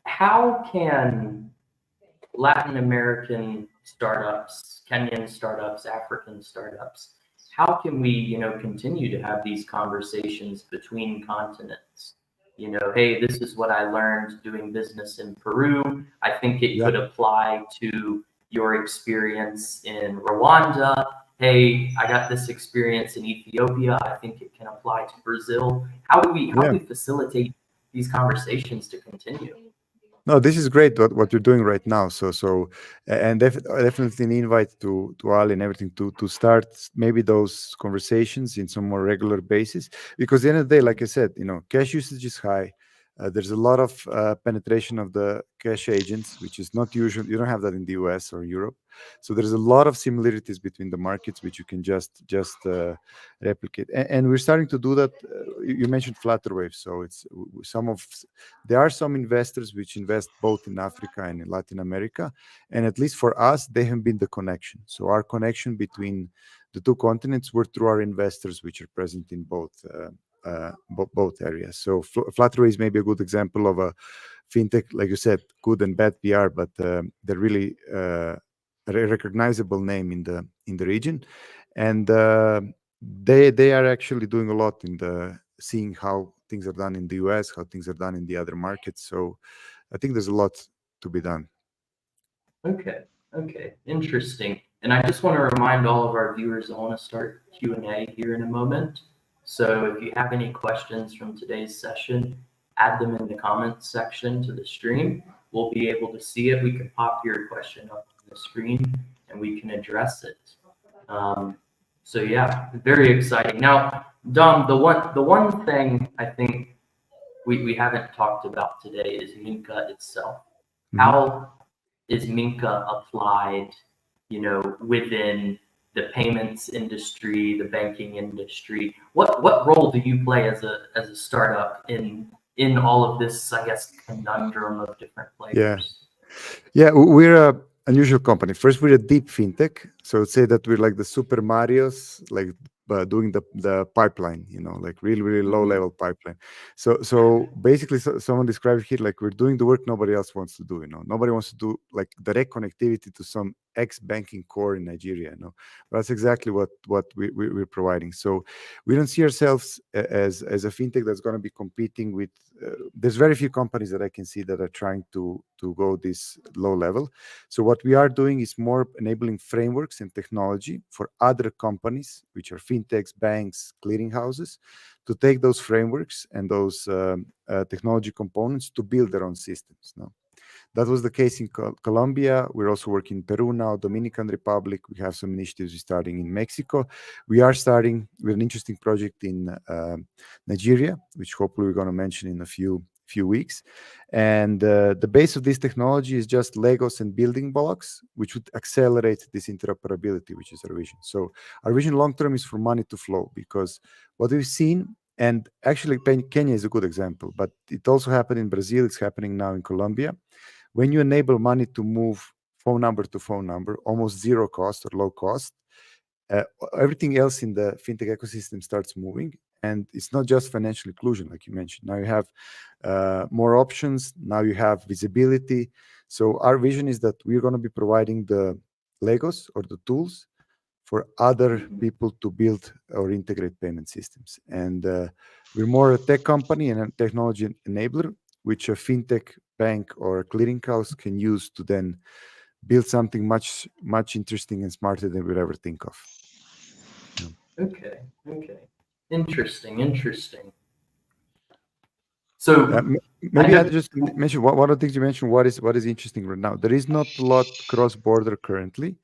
how can Latin American startups, Kenyan startups, African startups, how can we, continue to have these conversations between continents? Hey, this is what I learned doing business in Peru. I think it could apply to your experience in Rwanda. Hey, I got this experience in Ethiopia. I think it can apply to Brazil. How do we facilitate these conversations to continue? No, this is great what you're doing right now. And definitely an invite to Ali and everything to start maybe those conversations in some more regular basis. Because at the end of the day, like I said, cash usage is high. There's a lot of penetration of the cash agents, which is not usual. You don't have that in the US or Europe. So there's a lot of similarities between the markets, which you can just replicate. And we're starting to do that. You mentioned Flutterwave. So it's there are some investors which invest both in Africa and in Latin America. And at least for us, they have been the connection. So our connection between the two continents were through our investors, which are present in both areas. So Flutterwave is maybe a good example of a fintech, like you said, good and bad PR, but they're really a recognizable name in the region, and they are actually doing a lot in seeing how things are done in the US, how things are done in the other markets. So I think there's a lot to be done. Okay, interesting. And I just want to remind all of our viewers, I want to start Q&A here in a moment. So if you have any questions from today's session, add them in the comments section to the stream. We'll be able to see it. We can pop your question up on the screen and we can address it. So yeah, very exciting. Now, Dom, the one thing I think we haven't talked about today is Minka itself. Mm-hmm. How is Minka applied, within the payments industry, the banking industry? What role do you play as a startup in all of this, I guess, conundrum of different players? Yeah, we're a unusual company. First, we're a deep fintech. So I'd say that we're like the Super Marios, like doing the pipeline, like really, really low level pipeline. So basically, someone described here like we're doing the work nobody else wants to do. Nobody wants to do like direct connectivity to some banking core in Nigeria. That's exactly what we're providing. So we don't see ourselves as a fintech that's going to be competing with. There's very few companies that I can see that are trying to go this low level. So what we are doing is more enabling frameworks and technology for other companies, which are fintechs, banks, clearing houses, to take those frameworks and those technology components to build their own systems. That was the case in Colombia. We're also working in Peru now, Dominican Republic. We have some initiatives starting in Mexico. We are starting with an interesting project in Nigeria, which hopefully we're going to mention in a few few weeks. And the base of this technology is just Legos and building blocks, which would accelerate this interoperability, which is our vision. So our vision long-term is for money to flow, because what we've seen, and actually Kenya is a good example, but it also happened in Brazil, it's happening now in Colombia. When you enable money to move phone number to phone number, almost zero cost or low cost, everything else in the fintech ecosystem starts moving. And it's not just financial inclusion, like you mentioned. Now you have more options. Now you have visibility. So our vision is that we're going to be providing the Legos or the tools for other people to build or integrate payment systems. And we're more a tech company and a technology enabler, which a fintech bank or a clearinghouse can use to then build something much interesting and smarter than we'd ever think of. Okay. Interesting. So maybe I just mention one of the things you mentioned. What is interesting right now? There is not a lot cross-border currently,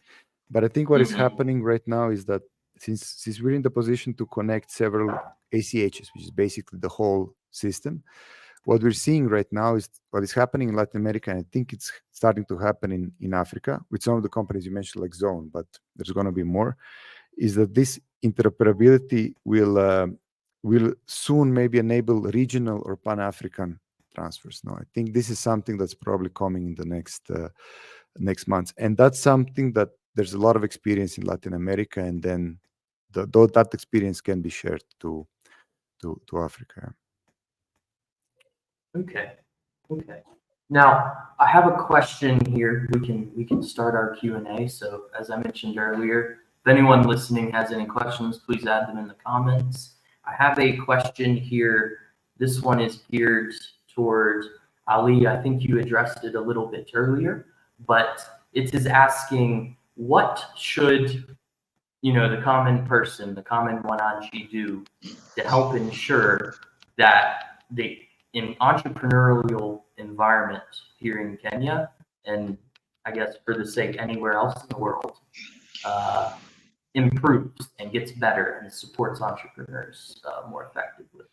but I think what is happening right now is that since we're in the position to connect several ACHs, which is basically the whole system, what we're seeing right now is what is happening in Latin America, and I think it's starting to happen in Africa with some of the companies you mentioned, like Zone, but there's going to be more, is that this interoperability will soon maybe enable regional or Pan-African transfers. Now, I think this is something that's probably coming in the next months, and that's something that there's a lot of experience in Latin America, and then that experience can be shared to Africa. Okay. Now, I have a question here. We can start our Q&A. So as I mentioned earlier, if anyone listening has any questions, please add them in the comments. I have a question here. This one is geared towards Ali. I think you addressed it a little bit earlier, but it is asking, what should the common person, the common wananchi do to help ensure that in entrepreneurial environment here in Kenya, and I guess for the sake anywhere else in the world, improves and gets better and supports entrepreneurs more effectively?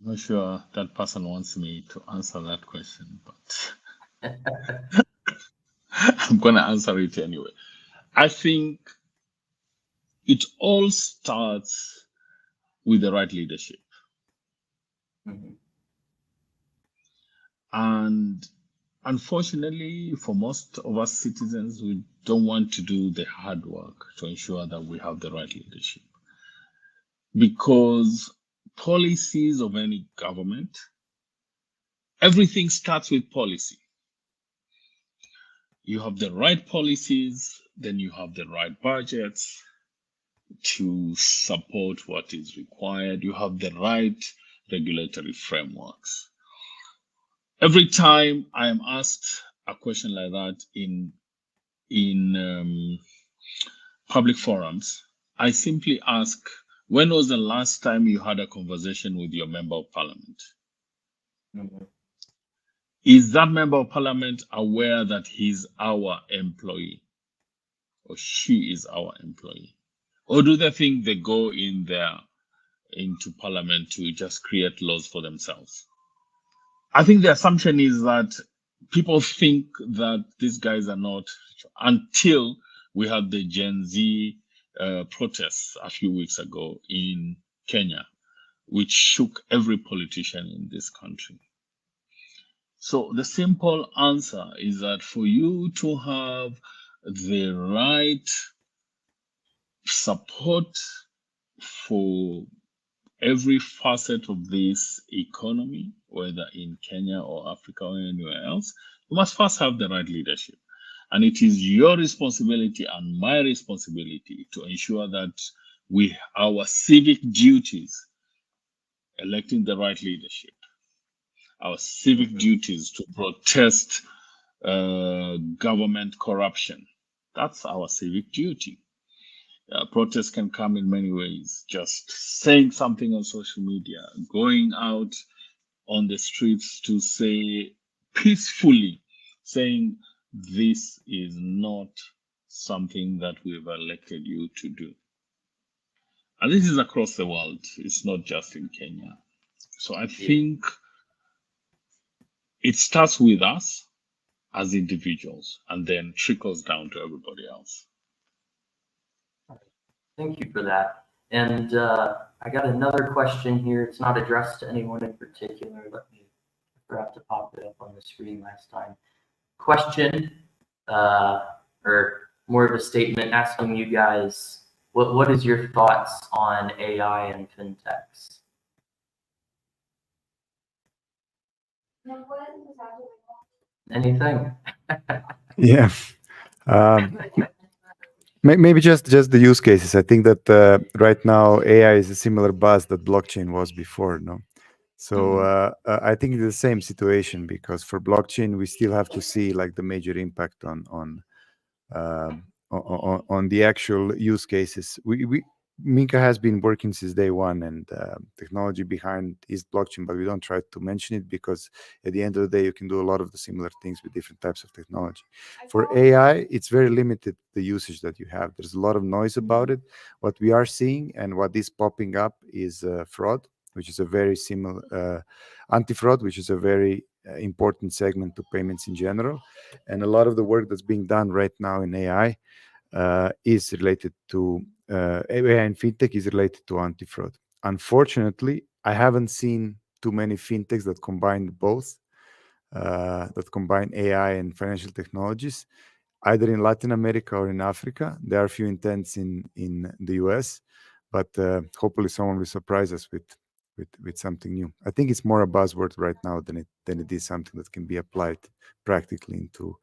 I'm not sure that person wants me to answer that question, but I'm going to answer it anyway. I think it all starts with the right leadership. And unfortunately, for most of us citizens, we don't want to do the hard work to ensure that we have the right leadership. Because policies of any government, everything starts with policy. You have the right policies, then you have the right budgets to support what is required. You have the right regulatory frameworks. Every time I am asked a question like that in public forums, I simply ask, when was the last time you had a conversation with your member of parliament? Is that member of parliament aware that he's our employee or she is our employee? Or do they think they go into parliament to just create laws for themselves? I think the assumption is that people think that these guys are not, until we had the Gen Z protests a few weeks ago in Kenya, which shook every politician in this country. So the simple answer is that for you to have the right support for every facet of this economy, whether in Kenya or Africa or anywhere else, you must first have the right leadership. And it is your responsibility and my responsibility to ensure that our civic duties, electing the right leadership, our civic duties to protest government corruption, that's our civic duty. Protests can come in many ways. Just saying something on social media, going out on the streets to say peacefully, saying this is not something that we've elected you to do. And this is across the world. It's not just in Kenya. So I think it starts with us as individuals and then trickles down to everybody else. Thank you for that. And I got another question here. It's not addressed to anyone in particular. I forgot to pop it up on the screen last time. Question, or more of a statement asking you guys, what is your thoughts on AI and fintechs? Anything? Yeah. Maybe just the use cases. I think that right now AI is a similar buzz that blockchain was before, no? So I think it's the same situation, because for blockchain we still have to see like the major impact on the actual use cases. Minka has been working since day one, and technology behind is blockchain, but we don't try to mention it because at the end of the day, you can do a lot of the similar things with different types of technology. For AI, it's very limited, the usage that you have. There's a lot of noise about it. What we are seeing and what is popping up is fraud, which is a very similar, anti-fraud, which is a very important segment to payments in general. And a lot of the work that's being done right now in AI is related to AI, and fintech is related to anti-fraud. Unfortunately, I haven't seen too many fintechs that combine both, that combine AI and financial technologies, either in Latin America or in Africa. There are a few intents in the US, but hopefully someone will surprise us with something new. I think it's more a buzzword right now than it is something that can be applied practically into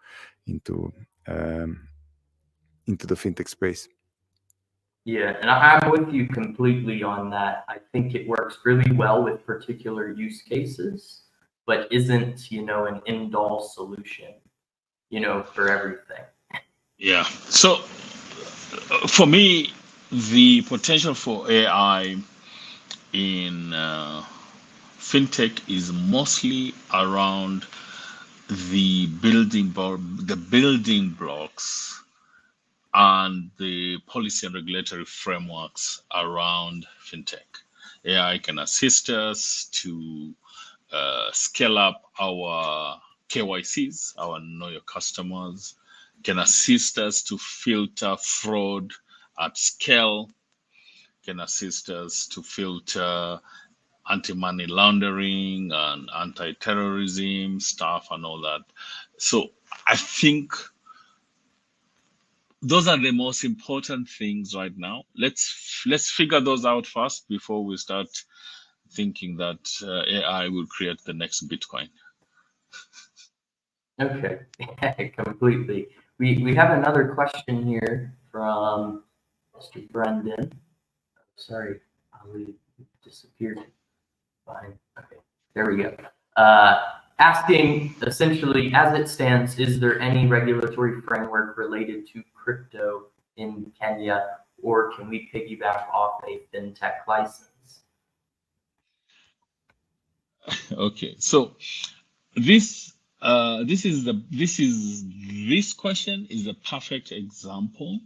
the fintech space. Yeah, and I'm with you completely on that. I think it works really well with particular use cases, but isn't, an end-all solution, for everything. Yeah. So for me, the potential for AI in fintech is mostly around the building blocks and the policy and regulatory frameworks around fintech. AI can assist us to scale up our KYCs, our know your customers, can assist us to filter fraud at scale, can assist us to filter anti-money laundering and anti-terrorism stuff and all that. So I think those are the most important things right now. Let's figure those out first before we start thinking that AI will create the next Bitcoin. Okay, completely. We have another question here from Mr. Brendan. Sorry, Ali disappeared. Fine. Okay, there we go. Asking essentially, as it stands, is there any regulatory framework related to crypto in Kenya, or can we piggyback off a fintech license? Okay, so this question is a perfect example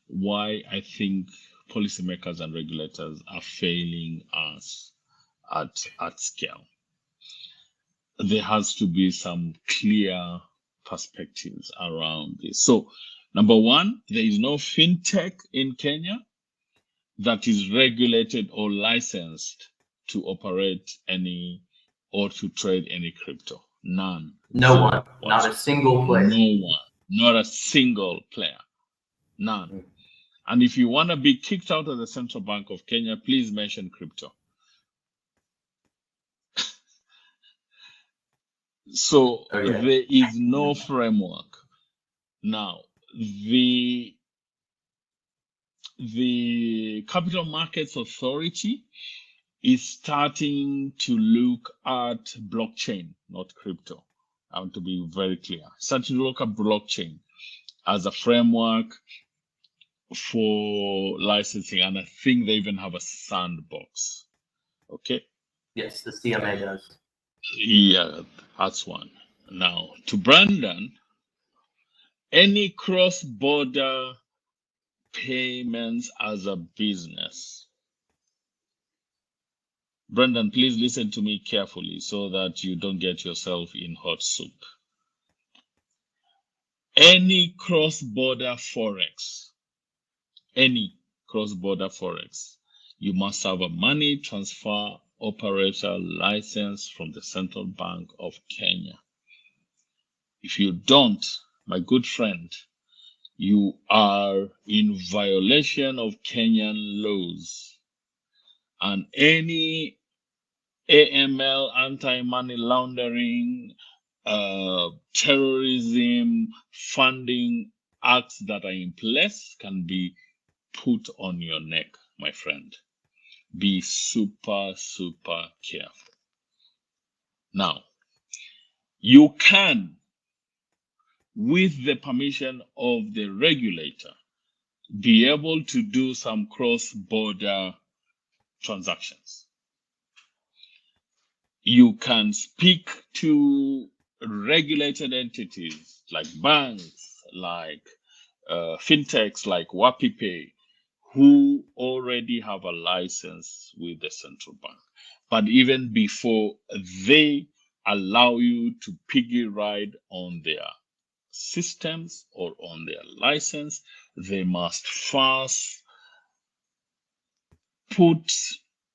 why I think policymakers and regulators are failing us at scale. There has to be some clear perspectives around this. So, number one, there is no fintech in Kenya that is regulated or licensed to operate any or to trade any crypto. None. No one. Not a single player. No one. Not a single player. None. And if you want to be kicked out of the Central Bank of Kenya, please mention crypto. So there is no framework. Now, the Capital Markets Authority is starting to look at blockchain, not crypto. I want to be very clear. Starting to look at blockchain as a framework for licensing, and I think they even have a sandbox. Okay. Yes, the CMA does. Yeah, that's one. Now, to Brandon, any cross-border payments as a business Brendan, please listen to me carefully so that you don't get yourself in hot soup. Any cross-border forex, you must have a money transfer operator license from the Central Bank of Kenya. If you don't, my good friend, you are in violation of Kenyan laws. And any AML, anti-money laundering, terrorism, funding acts that are in place can be put on your neck, my friend. Be super, super careful. Now, you can, with the permission of the regulator, be able to do some cross-border transactions. You can speak to regulated entities like banks, like fintechs, like WapiPay, who already have a license with the central bank. But even before they allow you to piggy ride on their systems or on their license, they must first put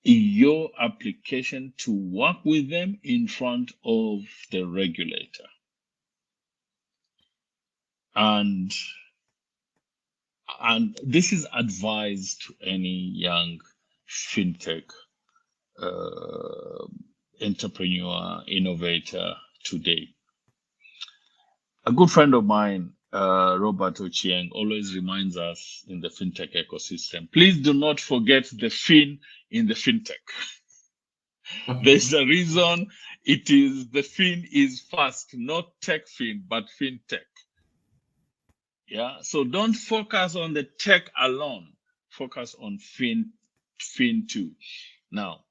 your application to work with them in front of the regulator. And this is advised to any young fintech entrepreneur, innovator today. A good friend of mine, Robert Ochieng, always reminds us in the fintech ecosystem, please do not forget the fin in the fintech. There's a reason the fin is first, not tech fin, but fintech. Yeah, so don't focus on the tech alone, focus on fin too. Now,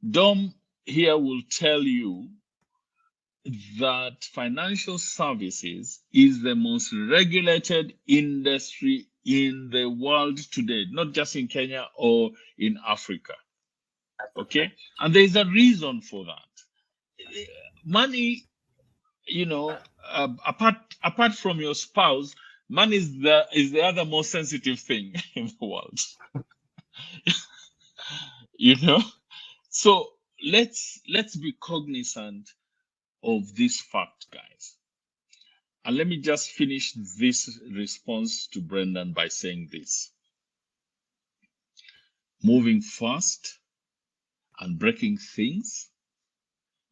Dom here will tell you that financial services is the most regulated industry in the world today, not just in Kenya or in Africa. Okay, and there's a reason for that. Money, apart from your spouse, money is the other most sensitive thing in the world. So let's be cognizant of this fact, guys. And let me just finish this response to Brendan by saying this. Moving fast and breaking things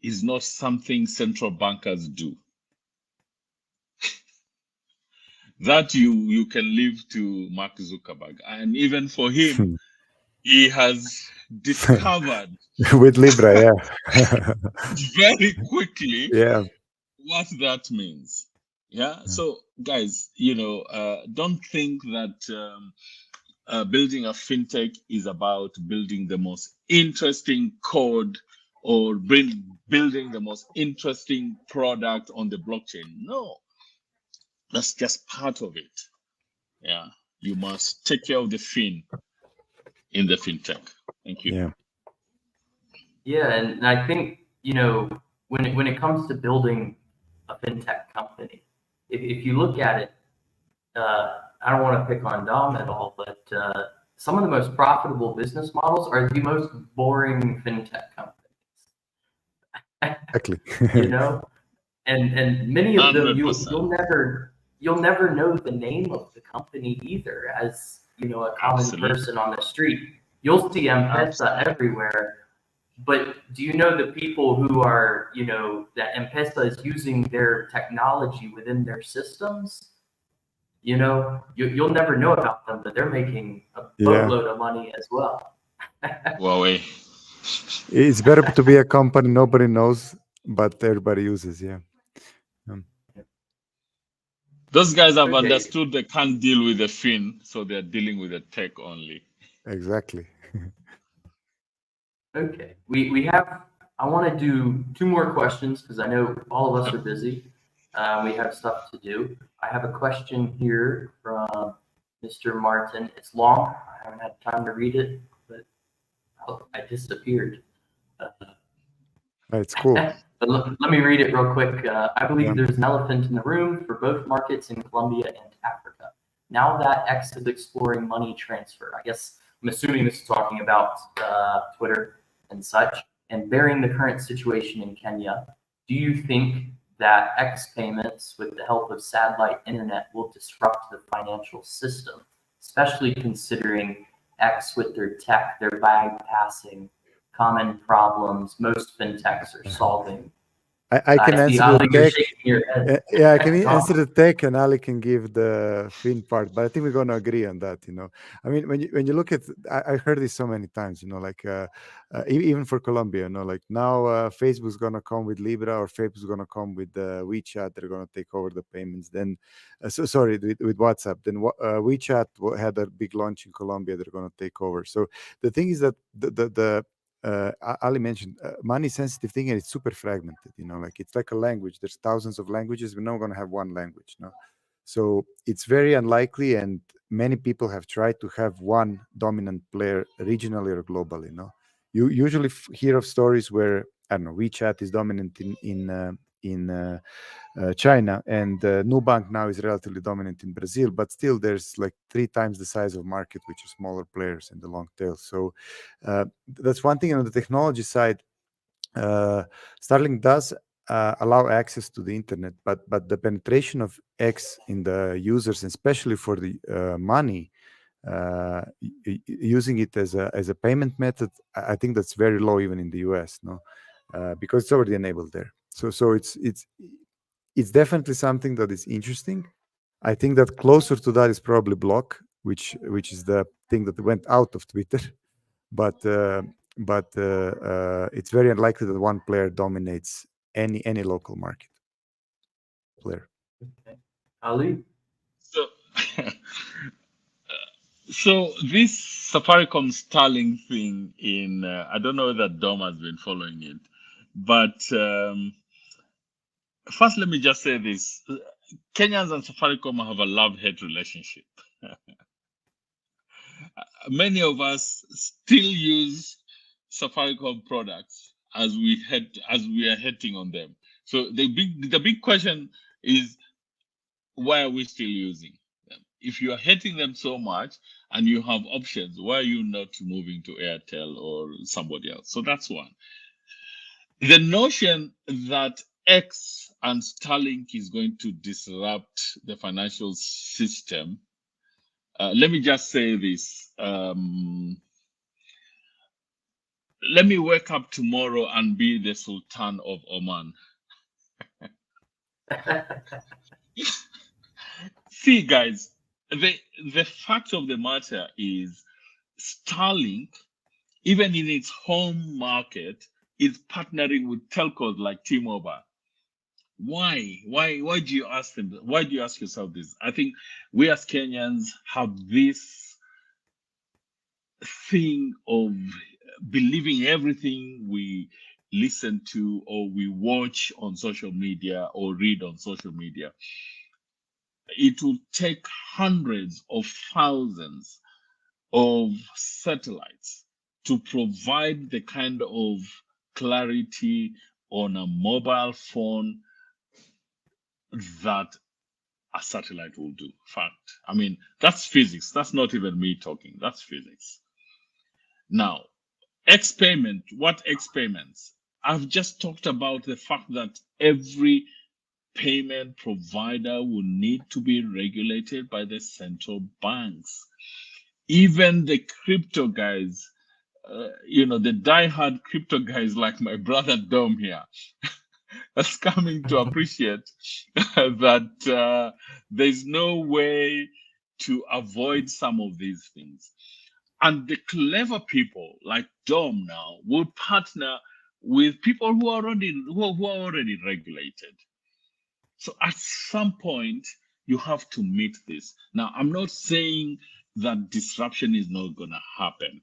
is not something central bankers do. That you can leave to Mark Zuckerberg. And even for him, he has discovered with Libra, yeah. very quickly what that means. Yeah. So guys, don't think that building a fintech is about building the most interesting code or building the most interesting product on the blockchain. No, that's just part of it. Yeah, you must take care of the fin in the fintech. Thank you. Yeah, and I think when it comes to building a fintech company, if you look at it, I don't want to pick on Dom at all, but some of the most profitable business models are the most boring fintech companies. Exactly. And many of them 100%. you'll never know the name of the company either. As a common person on the street, you'll see M-Pesa everywhere. But do you know the people who are, that M-Pesa is using their technology within their systems? You'll never know about them, but they're making a boatload of money as well. Huawei. It's better to be a company nobody knows, but everybody uses. Those guys have understood they can't deal with the fin, so they're dealing with the tech only. Exactly. Okay, we have. I want to do 2 more questions because I know all of us are busy. We have stuff to do. I have a question here from Mr. Martin. It's long. I haven't had time to read it, but I disappeared. It's cool. But let me read it real quick. I believe Yeah. there's an elephant in the room for both markets in Colombia and Africa. Now that X is exploring money transfer, I guess I'm assuming this is talking about Twitter and such, and bearing the current situation in Kenya, do you think that X payments with the help of satellite internet will disrupt the financial system, especially considering X with their tech, they're bypassing common problems most fintechs are solving? I can I see, answer Ali, the you're tech. shaking your head. Yeah, I can Go answer on. the tech, and Ali can give the fin part. But I think we're going to agree on that. I mean, when you look at, I heard this so many times. Like even for Colombia, like now Facebook's going to come with Libra, or Facebook's going to come with WeChat. They're going to take over the payments. Then, sorry, with WhatsApp. Then WeChat had a big launch in Colombia. They're going to take over. So the thing is that the Ali mentioned money sensitive thing, and it's super fragmented. Like it's like a language. There's thousands of languages. We're not going to have one language. No, so it's very unlikely. And many people have tried to have one dominant player regionally or globally. You usually hear of stories where, I don't know, WeChat is dominant in China, and Nubank now is relatively dominant in Brazil, but still there's like 3 times the size of market, which are smaller players in the long tail. So that's one thing. On the technology side, Starlink does allow access to the internet, but the penetration of X in the users, especially for the money, using it as a payment method, I think that's very low even in the US, because it's already enabled there. So it's definitely something that is interesting. I think that closer to that is probably Block, which is the thing that went out of Twitter, but it's very unlikely that one player dominates any local market player. Okay. Ali? So, so this Safaricom Starlink thing I don't know that Dom has been following it, but first let me just say this. Kenyans and Safaricom have a love-hate relationship. Many of us still use Safaricom products as we are hating on them. So the big question is, why are we still using them? If you are hating them so much and you have options, why are you not moving to Airtel or somebody else? So that's one. The notion that X and Starlink is going to disrupt the financial system, let me just say this. Let me wake up tomorrow and be the Sultan of Oman. See, guys, the fact of the matter is Starlink, even in its home market, is partnering with telcos like T-Mobile. Why? Why do you ask them? Why do you ask yourself this? I think we as Kenyans have this thing of believing everything we listen to or we watch on social media or read on social media. It will take hundreds of thousands of satellites to provide the kind of clarity on a mobile phone that a satellite will do. Fact. I mean, that's physics. That's not even me talking. That's physics. Now, X payment, what X payments? I've just talked about the fact that every payment provider will need to be regulated by the central banks. Even the crypto guys, the diehard crypto guys like my brother Dom here, that's coming to appreciate that there's no way to avoid some of these things. And the clever people like Dom now will partner with people who are already regulated. So at some point, you have to meet this. Now, I'm not saying that disruption is not going to happen,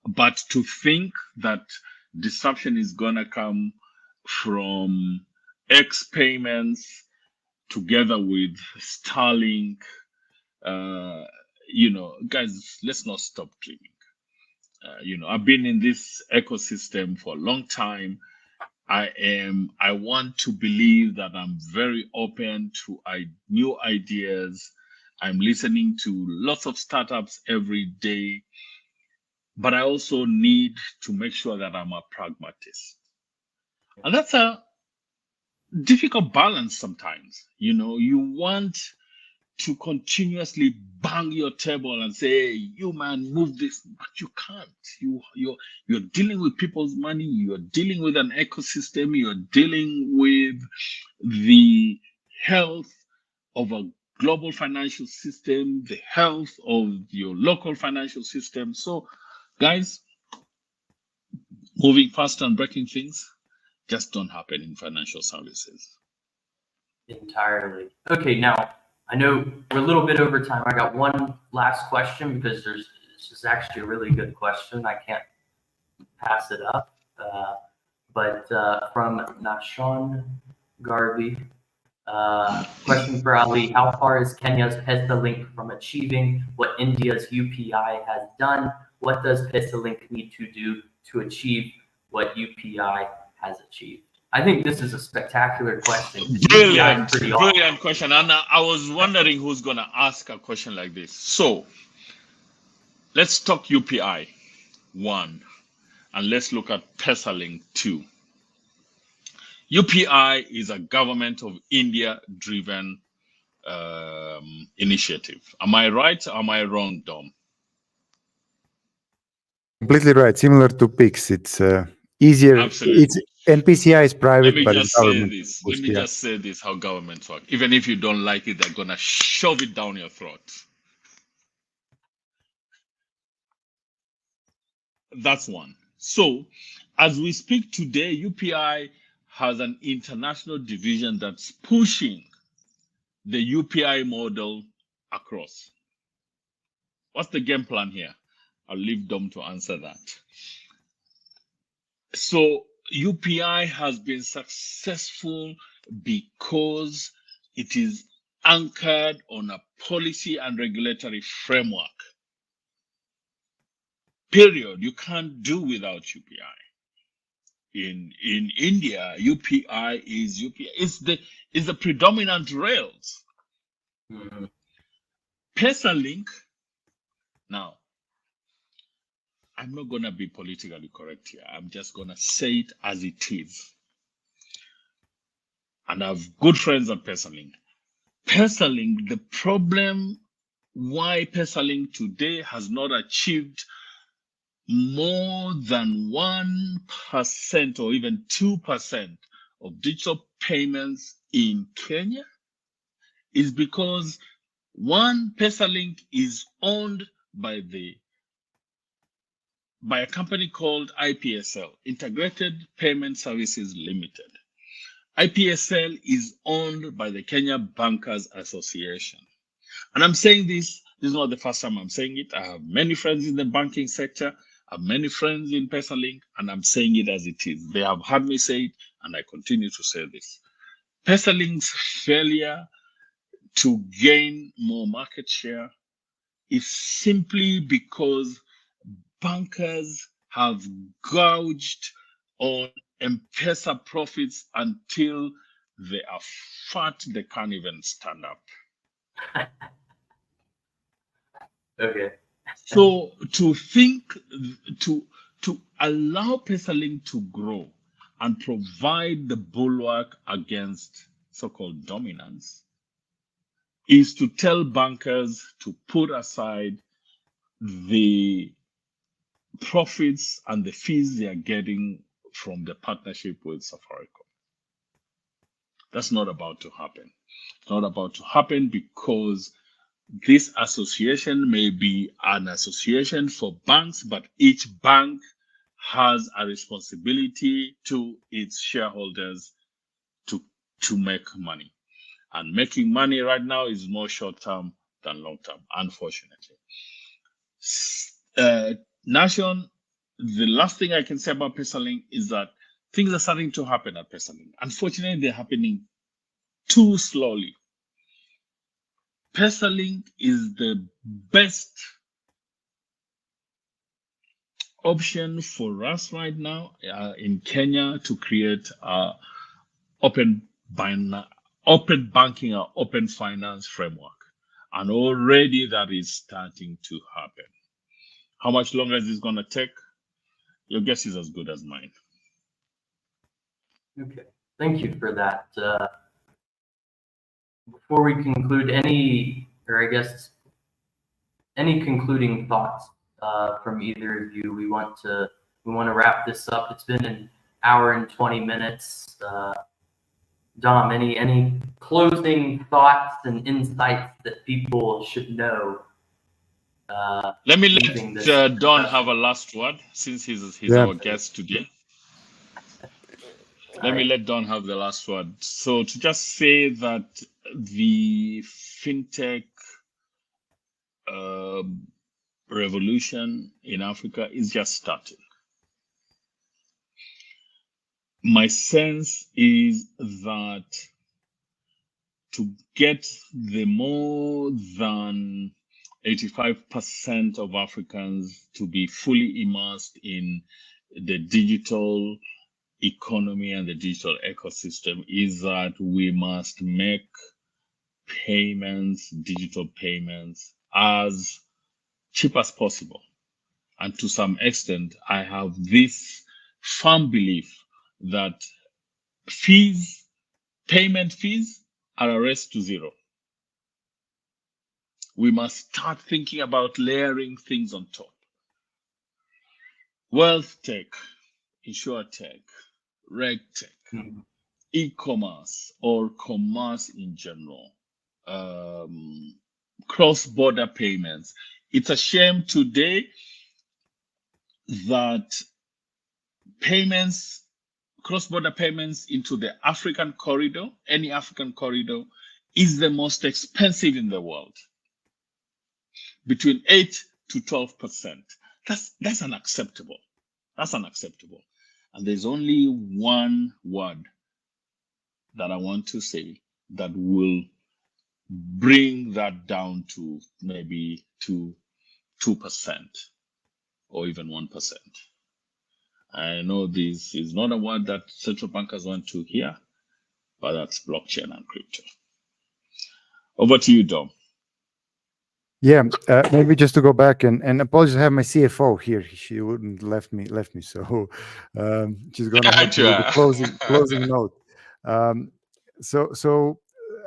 but to think that disruption is going to come from X payments together with Starlink, guys, let's not stop dreaming. I've been in this ecosystem for a long time. I want to believe that I'm very open to new ideas. I'm listening to lots of startups every day, but I also need to make sure that I'm a pragmatist. And that's a difficult balance sometimes. You want to continuously bang your table and say, hey, you man, move this, but you can't. You're dealing with people's money, you're dealing with an ecosystem, you're dealing with the health of a global financial system, the health of your local financial system. So, guys, moving fast and breaking things just don't happen in financial services. Entirely. Okay, now I know we're a little bit over time. I got one last question because this is actually a really good question. I can't pass it up. But from Nashon Garvey, question for Ali: how far is Kenya's PesaLink from achieving what India's UPI has done? What does PesaLink need to do to achieve what UPI has achieved? I think this is a spectacular question. Brilliant question. And I was wondering who's going to ask a question like this. So let's talk UPI 1 and let's look at PesaLink 2. UPI is a government of India driven initiative. Am I right or am I wrong, Dom? Completely right. Similar to PIX. It's easier. Absolutely. NPCI is private, but it's government. Let me just say this, how governments work. Even if you don't like it, they're going to shove it down your throat. That's one. So, as we speak today, UPI has an international division that's pushing the UPI model across. What's the game plan here? I'll leave Dom to answer that. So, UPI has been successful because it is anchored on a policy and regulatory framework. Period. You can't do without UPI. In India, UPI is the predominant rails. Mm-hmm. PesaLink. Now, I'm not going to be politically correct here. I'm just going to say it as it is. And I have good friends at PesaLink. PesaLink, the problem why PesaLink today has not achieved more than 1% or even 2% of digital payments in Kenya is because one, PesaLink is owned by a company called IPSL, Integrated Payment Services Limited. IPSL is owned by the Kenya Bankers Association. And I'm saying this is not the first time I'm saying it. I have many friends in the banking sector. I have many friends in PesaLink, and I'm saying it as it is. They have heard me say it, and I continue to say this. PesaLink's failure to gain more market share is simply because bankers have gouged on M-Pesa profits until they are fat, they can't even stand up. Okay. So to allow PesaLink to grow and provide the bulwark against so-called dominance is to tell bankers to put aside the profits and the fees they are getting from the partnership with Safaricom. That's not about to happen. It's not about to happen because this association may be an association for banks, but each bank has a responsibility to its shareholders to make money. And making money right now is more short-term than long-term, unfortunately. Nation, the last thing I can say about PesaLink is that things are starting to happen at PesaLink. Unfortunately, they're happening too slowly. PesaLink is the best option for us right now in Kenya to create open banking or open finance framework. And already that is starting to happen. How much longer is this going to take? Your guess is as good as mine. Okay, thank you for that. Before we conclude, any concluding thoughts from either of you? We want to wrap this up. It's been an hour and 20 minutes. Dom, any closing thoughts and insights that people should know? Let me let Don have a last word, since he's our guest today. Let me let Don have the last word. So to just say that the fintech revolution in Africa is just starting. My sense is that to get the more than 85% of Africans to be fully immersed in the digital economy and the digital ecosystem is that we must make payments, digital payments, as cheap as possible. And to some extent, I have this firm belief that payment fees are a race to zero. We must start thinking about layering things on top. Wealth tech, insurtech, reg tech, e-commerce or commerce in general, cross-border payments. It's a shame today that cross-border payments into the African corridor, any African corridor, is the most expensive in the world. Between 8 to 12%. That's unacceptable. That's unacceptable. And there's only one word that I want to say that will bring that down to maybe 2% or even 1%. I know this is not a word that central bankers want to hear, but that's blockchain and crypto. Over to you, Dom. Yeah, maybe just to go back and apologies, I have my CFO here. She wouldn't left me. So she's going to help me with the closing note. So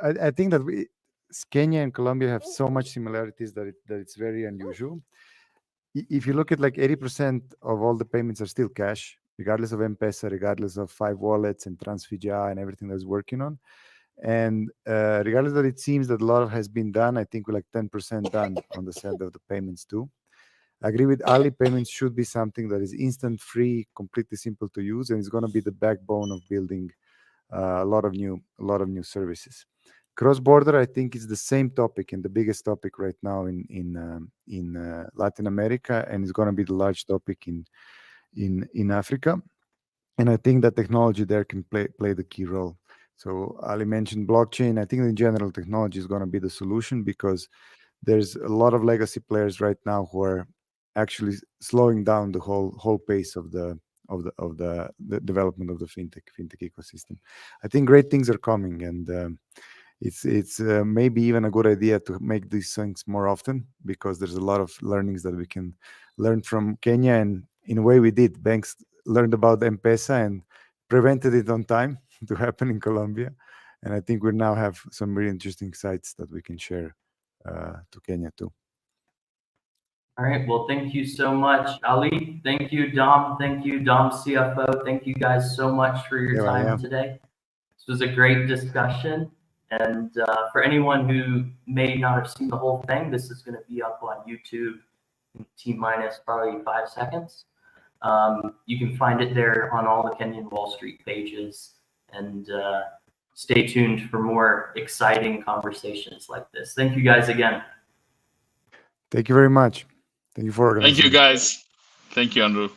I think that Kenya and Colombia have so much similarities that it's very unusual. If you look at like 80% of all the payments are still cash, regardless of M-Pesa, regardless of 5 wallets and Transfija and everything that's working on. And regardless that it seems that a lot has been done, I think we're like 10% done on the side of the payments too. I agree with Ali, payments should be something that is instant, free, completely simple to use, and it's going to be the backbone of building a lot of new services. Cross-border, I think, is the same topic and the biggest topic right now in Latin America, and it's going to be the large topic in Africa. And I think that technology there can play the key role. So Ali mentioned blockchain. I think in general, technology is going to be the solution because there's a lot of legacy players right now who are actually slowing down the whole pace of the development of the fintech ecosystem. I think great things are coming, and it's maybe even a good idea to make these things more often because there's a lot of learnings that we can learn from Kenya, and in a way we did. Banks learned about M-Pesa and prevented it on time to happen in Colombia, and I think we now have some really interesting sites that we can share to Kenya too. All right, well, thank you so much, Ali. Thank you, Dom. Thank you, Dom CFO. Thank you guys so much for your time today. This was a great discussion, and for anyone who may not have seen the whole thing, this is going to be up on YouTube in T-minus probably 5 seconds. You can find it there on all the Kenyan Wall Street pages, and stay tuned for more exciting conversations like this. Thank you guys again. Thank you very much. Thank you for organizing. Thank you, guys. Thank you, Andrew.